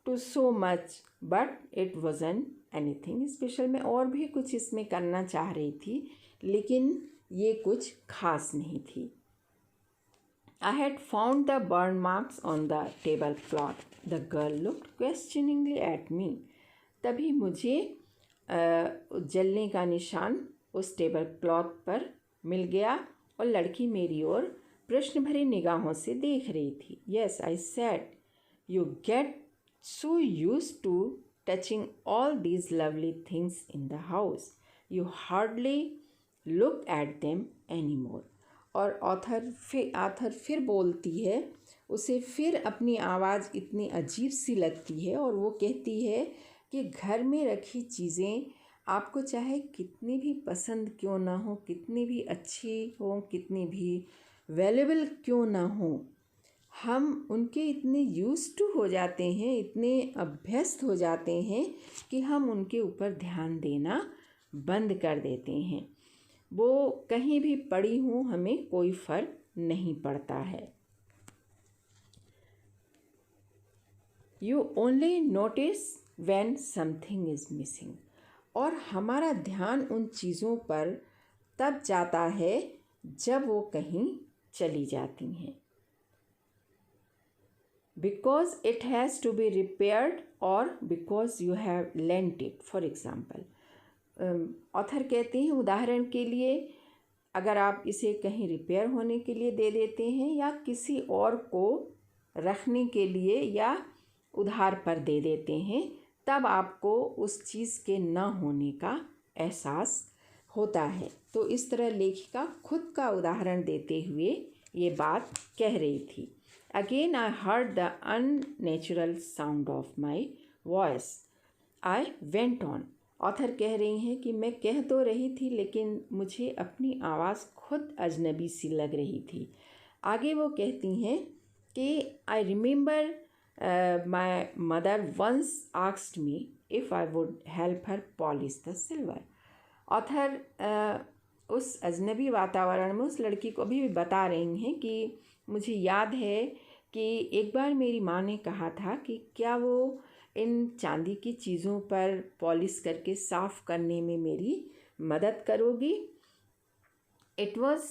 Speaker 1: to so much but it wasn't anything special. मैं और भी कुछ इसमें करना चाह रही थी, लेकिन ये कुछ खास नहीं थी. I had found the burn marks on the tablecloth. The girl looked questioningly at me. तभी मुझे जलने का निशान उस टेबल क्लॉथ पर मिल गया और लड़की मेरी ओर प्रश्न भरी निगाहों से देख रही थी. Yes, I said, you get so used to touching all these lovely things in the house. You hardly look at them anymore. और आथर फिर बोलती है, उसे फिर अपनी आवाज़ इतनी अजीब सी लगती है और वो कहती है कि घर में रखी चीज़ें आपको चाहे कितनी भी पसंद क्यों ना हो, कितनी भी अच्छी हो, कितनी भी वैल्यूबल क्यों ना हो, हम उनके इतने यूज्ड टू हो जाते हैं, इतने अभ्यस्त हो जाते हैं कि हम उनके ऊपर ध्यान देना बंद कर देते हैं. वो कहीं भी पड़ी हूँ, हमें कोई फ़र्क नहीं पड़ता है. You only notice when something is missing. और हमारा ध्यान उन चीज़ों पर तब जाता है जब वो कहीं चली जाती हैं. Because it has to be repaired और because you have lent it. For example, author कहते हैं उदाहरण के लिए, अगर आप इसे कहीं रिपेयर होने के लिए दे देते हैं या किसी और को रखने के लिए या उधार पर दे देते हैं, तब आपको उस चीज़ के न होने का एहसास होता है. तो इस तरह लेखिका खुद का उदाहरण देते हुए ये बात कह रही थी. Again I heard the unnatural sound of my voice. I went on. Author कह रही हैं कि मैं कह तो रही थी, लेकिन मुझे अपनी आवाज़ खुद अजनबी सी लग रही थी. आगे वो कहती हैं कि I remember my mother once asked me if I would help her polish the silver. Author उस अजनबी वातावरण में उस लड़की को अभी भी बता रही हैं कि मुझे याद है कि एक बार मेरी माँ ने कहा था कि क्या वो इन चांदी की चीज़ों पर पॉलिश करके साफ़ करने में मेरी मदद करोगी. It was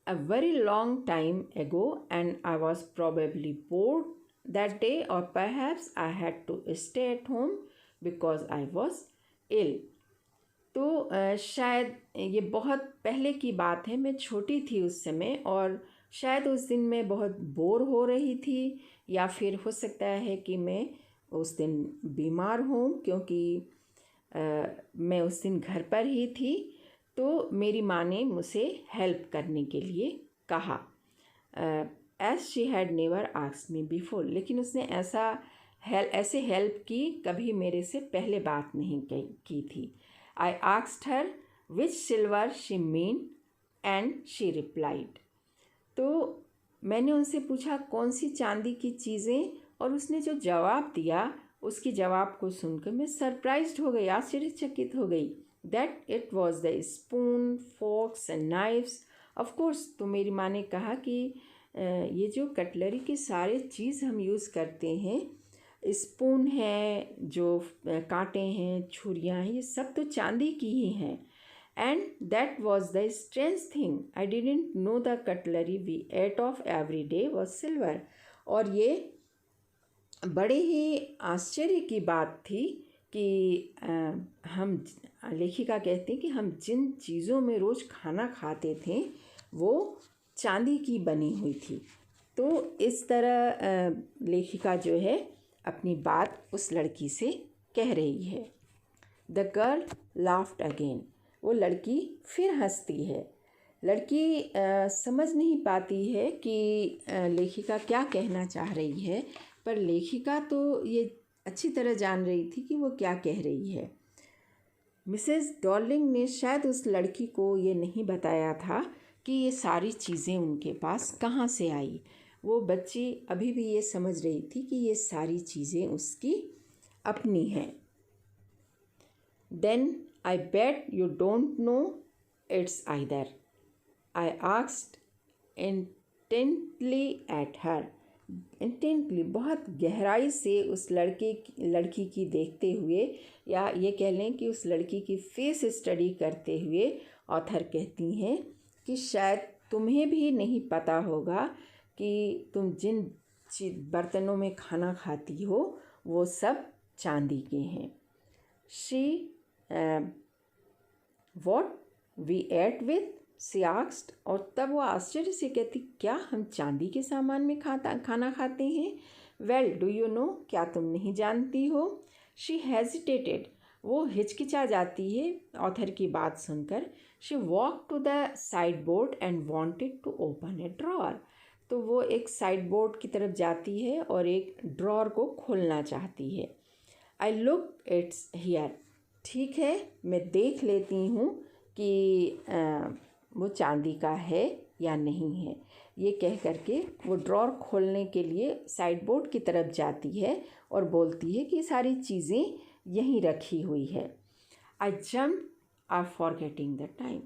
Speaker 1: a very long time ago and I was probably bored that day और perhaps I had to stay at home because I was ill. तो शायद ये बहुत पहले की बात है, मैं छोटी थी उस समय और शायद उस दिन मैं बहुत बोर हो रही थी, या फिर हो सकता है कि मैं उस दिन बीमार हूँ, क्योंकि मैं उस दिन घर पर ही थी. तो मेरी माँ ने मुझे हेल्प करने के लिए कहा. As she had never asked me before. लेकिन उसने ऐसे हेल्प की कभी मेरे से पहले बात नहीं की थी. I asked her which silver she mean and she replied. तो मैंने उनसे पूछा कौन सी चांदी की चीज़ें, और उसने जो जवाब दिया उसकी जवाब को सुनकर मैं सरप्राइज्ड हो गई, आश्चर्यचकित हो गई. That it was the spoon, forks and knifes. Of course. तो मेरी माँ ने कहा कि ये जो कटलरी के सारे चीज़ हम यूज़ करते हैं, स्पून है, जो कांटे हैं, छुरियाँ हैं, ये सब तो चांदी की ही हैं. And that was the strange thing. I didn't know the cutlery we ate of every day was silver. और ये बड़े ही आश्चर्य की बात थी कि हम, लेखिका कहती हैं कि हम जिन चीज़ों में रोज़ खाना खाते थे वो चांदी की बनी हुई थी. तो इस तरह लेखिका जो है अपनी बात उस लड़की से कह रही है. The girl laughed again. वो लड़की फिर हंसती है. लड़की समझ नहीं पाती है कि लेखिका क्या कहना चाह रही है, पर लेखिका तो ये अच्छी तरह जान रही थी कि वो क्या कह रही है. मिसेस डॉर्लिंग ने शायद उस लड़की को ये नहीं बताया था कि ये सारी चीज़ें उनके पास कहाँ से आई। वो बच्ची अभी भी ये समझ रही थी कि ये सारी चीज़ें उसकी अपनी हैं। Then I bet you don't know it's either, I asked intently at her. Intently बहुत गहराई से उस लड़की की देखते हुए, या ये कह लें कि उस लड़की की फेस स्टडी करते हुए ऑथर कहती हैं कि शायद तुम्हें भी नहीं पता होगा कि तुम जिन बर्तनों में खाना खाती हो वो सब चांदी के हैं। She what we ate with she asked, और तब वो आश्चर्य से कहती, क्या हम चांदी के सामान में खाना खाते हैं? वेल डू यू नो, क्या तुम नहीं जानती हो? शी हेजिटेटेड, वो हिचकिचा जाती है ऑथर की बात सुनकर। She walk to the side board and wanted to open a drawer, तो वो एक साइड बोर्ड की तरफ जाती है और एक ड्रॉअर को खोलना चाहती है। आई लुक इट्स हियर, ठीक है मैं देख लेती हूँ कि वो चांदी का है या नहीं है। ये कह करके वो ड्रॉअर खोलने के लिए साइड बोर्ड की तरफ जाती है और बोलती है कि सारी चीज़ें यहीं रखी हुई है। I jump are forgetting the time.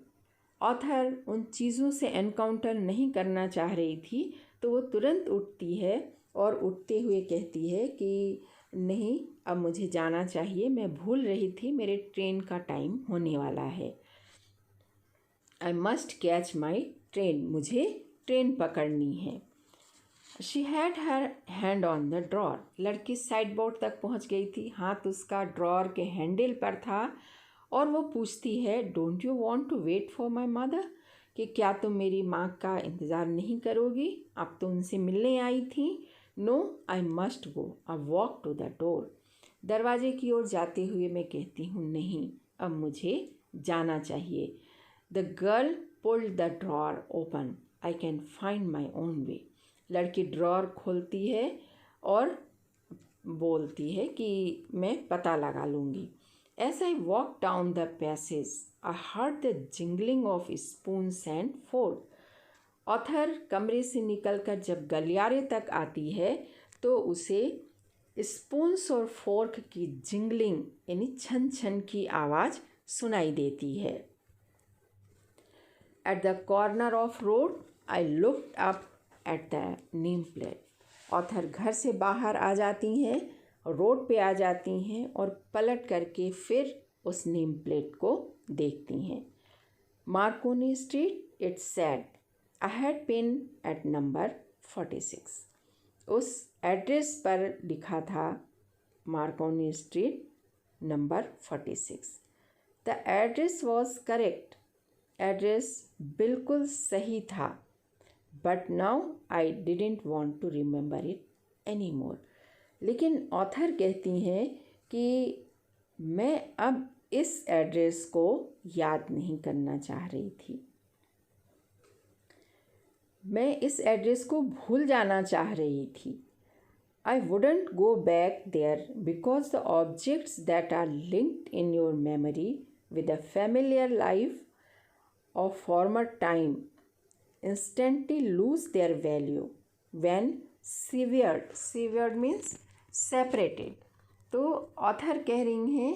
Speaker 1: Author उन चीज़ों से एनकाउंटर नहीं करना चाह रही थी, तो वो तुरंत उठती है और उठते हुए कहती है कि नहीं, अब मुझे जाना चाहिए, मैं भूल रही थी मेरे ट्रेन का टाइम होने वाला है। I must catch my train, मुझे ट्रेन पकड़नी है। She had her hand on the drawer, लड़की साइड बोर्ड तक पहुंच गई थी, हाथ उसका ड्रॉअर के हैंडल पर था और वो पूछती है, don't you want to wait for my mother, कि क्या तुम मेरी माँ का इंतज़ार नहीं करोगी, अब तो उनसे मिलने आई थी। No I must go, I walk to the door, दरवाजे की ओर जाते हुए मैं कहती हूँ, नहीं अब मुझे जाना चाहिए। The girl pulled the drawer open, I can find my own way, लड़की ड्रॉअर खोलती है और बोलती है कि मैं पता लगा लूँगी। As I walk down the passage I heard the jingling of spoons and fork. Author कमरे से निकलकर जब गलियारे तक आती है तो उसे स्पून्स और फोर्क की जिंगलिंग यानी छन छन की आवाज़ सुनाई देती है। At the corner of road I looked up at the name plate. Author घर से बाहर आ जाती हैं, रोड पे आ जाती हैं और पलट करके फिर उस नेम प्लेट को देखती हैं। Marconi Street, it's said, I had been at number 46। उस एड्रेस पर लिखा था Marconi Street number 46। The address was correct, address बिल्कुल सही था, but now I didn't want to remember it any more. लेकिन ऑथर कहती हैं कि मैं अब इस एड्रेस को याद नहीं करना चाह रही थी, मैं इस एड्रेस को भूल जाना चाह रही थी। I wouldn't go back there because the objects that are linked in your memory with a familiar life of former time instantly lose their value when severed means separated। तो ऑथर कह रही हैं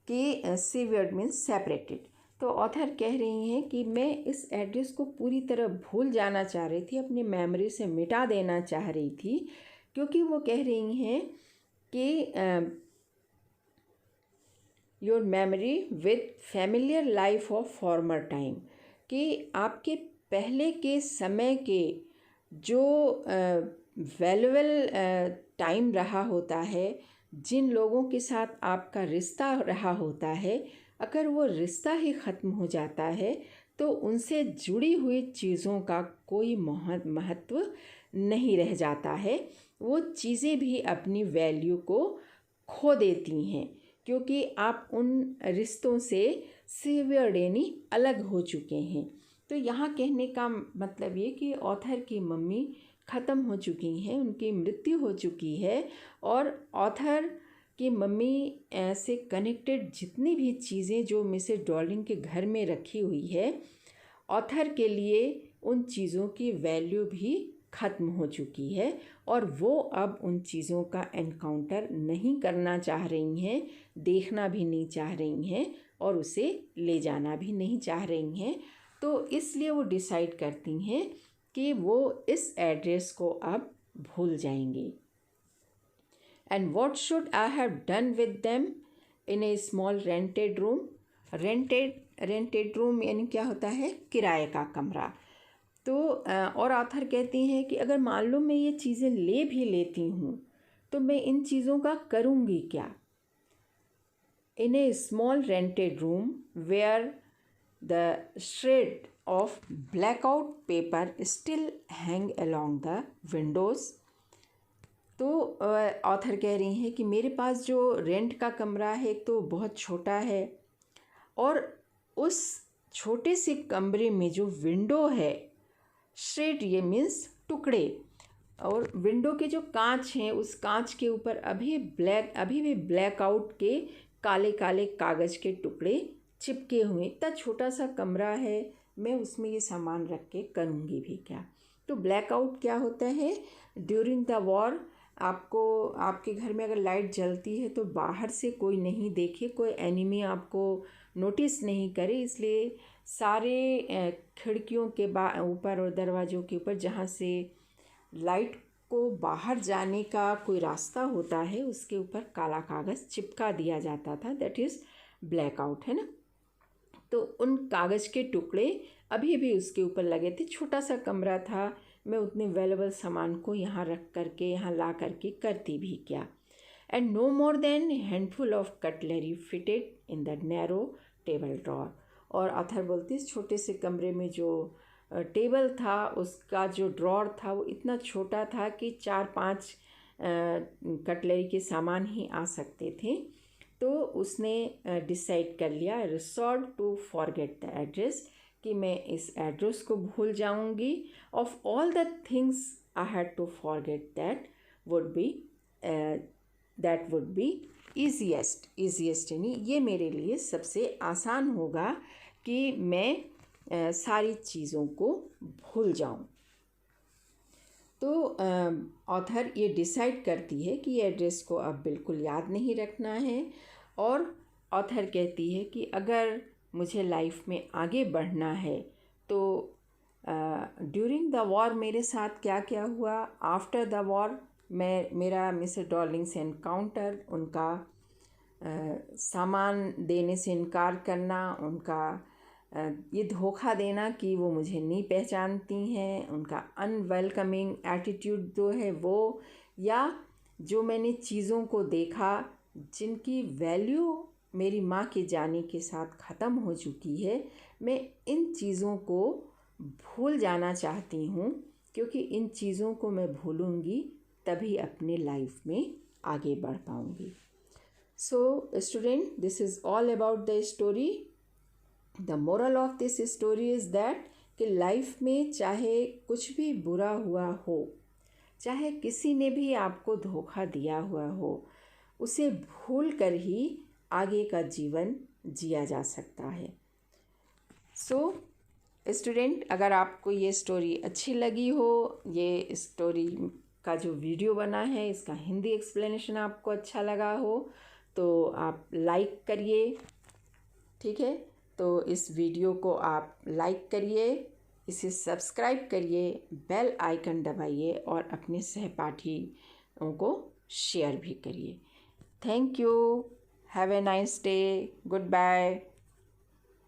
Speaker 1: कि severed means separated, तो author कह रही हैं कि मैं इस एड्रेस को पूरी तरह भूल जाना चाह रही थी, अपनी मेमोरी से मिटा देना चाह रही थी, क्योंकि वो कह रही हैं कि your memory with familiar life of former time, कि आपके पहले के समय के जो वैल्यूएबल टाइम रहा होता है, जिन लोगों के साथ आपका रिश्ता रहा होता है, अगर वो रिश्ता ही ख़त्म हो जाता है तो उनसे जुड़ी हुई चीज़ों का कोई महत्व नहीं रह जाता है, वो चीज़ें भी अपनी वैल्यू को खो देती हैं, क्योंकि आप उन रिश्तों से सेवर्ड यानी अलग हो चुके हैं। तो यहाँ कहने का मतलब ये कि ऑथर की मम्मी ख़त्म हो चुकी हैं, उनकी मृत्यु हो चुकी है और ऑथर कि मम्मी से कनेक्टेड जितनी भी चीज़ें जो मिसेस डॉर्लिंग के घर में रखी हुई है, ऑथर के लिए उन चीज़ों की वैल्यू भी ख़त्म हो चुकी है और वो अब उन चीज़ों का एनकाउंटर नहीं करना चाह रही हैं, देखना भी नहीं चाह रही हैं और उसे ले जाना भी नहीं चाह रही हैं। तो इसलिए वो डिसाइड करती हैं कि वो इस एड्रेस को अब भूल जाएंगी। And what should I have done with them in a small rented room. Rented room यानी क्या होता है, किराए का कमरा। तो और ऑथर कहती हैं कि अगर मान लो मैं ये चीज़ें ले भी लेती हूँ तो मैं इन चीज़ों का करूँगी क्या। In a small rented room where the shred of blackout paper still hang along the windows। तो ऑथर कह रही हैं कि मेरे पास जो रेंट का कमरा है एक तो बहुत छोटा है और उस छोटे से कमरे में जो विंडो है, श्रेड ये मीन्स टुकड़े, और विंडो के जो कांच हैं उस कांच के ऊपर अभी भी ब्लैकआउट के काले काले कागज़ के टुकड़े चिपके हुए। इतना छोटा सा कमरा है, मैं उसमें ये सामान रख के करूँगी भी क्या। तो ब्लैकआउट क्या होता है, ड्यूरिंग द वॉर आपको आपके घर में अगर लाइट जलती है तो बाहर से कोई नहीं देखे, कोई एनिमी आपको नोटिस नहीं करे, इसलिए सारे खिड़कियों के ऊपर और दरवाज़ों के ऊपर जहाँ से लाइट को बाहर जाने का कोई रास्ता होता है उसके ऊपर काला कागज़ चिपका दिया जाता था, दैट इज़ ब्लैकआउट, है ना। तो उन कागज़ के टुकड़े अभी भी उसके ऊपर लगे थे। छोटा सा कमरा था, मैं उतने वैल्यूएबल सामान को यहाँ रख करके यहाँ ला करके करती भी क्या। And no more than handful of cutlery fitted in the narrow table drawer. और ऑथर बोलती इस छोटे से कमरे में जो टेबल था उसका जो ड्रॉर था वो इतना छोटा था कि 4-5 कटलरी के सामान ही आ सकते थे। तो उसने डिसाइड कर लिया, resolve to forget the address, कि मैं इस एड्रेस को भूल जाऊंगी। Of all the things I had to forget that would be easiest यानी ये मेरे लिए सबसे आसान होगा कि मैं सारी चीज़ों को भूल जाऊं। तो ऑथर ये डिसाइड करती है कि ये एड्रेस को अब बिल्कुल याद नहीं रखना है और ऑथर कहती है कि अगर मुझे लाइफ में आगे बढ़ना है तो ड्यूरिंग द वॉर मेरे साथ क्या क्या हुआ, आफ्टर द वॉर मेरा मिसेस डॉर्लिंग से एनकाउंटर, उनका सामान देने से इनकार करना, उनका ये धोखा देना कि वो मुझे नहीं पहचानती हैं, उनका अनवेलकमिंग एटीट्यूड जो है वो, या जो मैंने चीज़ों को देखा जिनकी वैल्यू मेरी माँ के जाने के साथ ख़त्म हो चुकी है, मैं इन चीज़ों को भूल जाना चाहती हूँ, क्योंकि इन चीज़ों को मैं भूलूँगी तभी अपने लाइफ में आगे बढ़ पाऊँगी। So student, this is all about the story. The moral of this story is that कि लाइफ में चाहे कुछ भी बुरा हुआ हो, चाहे किसी ने भी आपको धोखा दिया हुआ हो, उसे भूल कर ही आगे का जीवन जिया जा सकता है। सो स्टूडेंट, अगर आपको ये स्टोरी अच्छी लगी हो, ये स्टोरी का जो वीडियो बना है इसका हिंदी एक्सप्लेनेशन आपको अच्छा लगा हो, तो आप लाइक करिए, ठीक है। तो इस वीडियो को आप लाइक करिए, इसे सब्सक्राइब करिए, बेल आइकन दबाइए और अपने सहपाठियों को शेयर भी करिए। Thank you, have a nice day, good bye.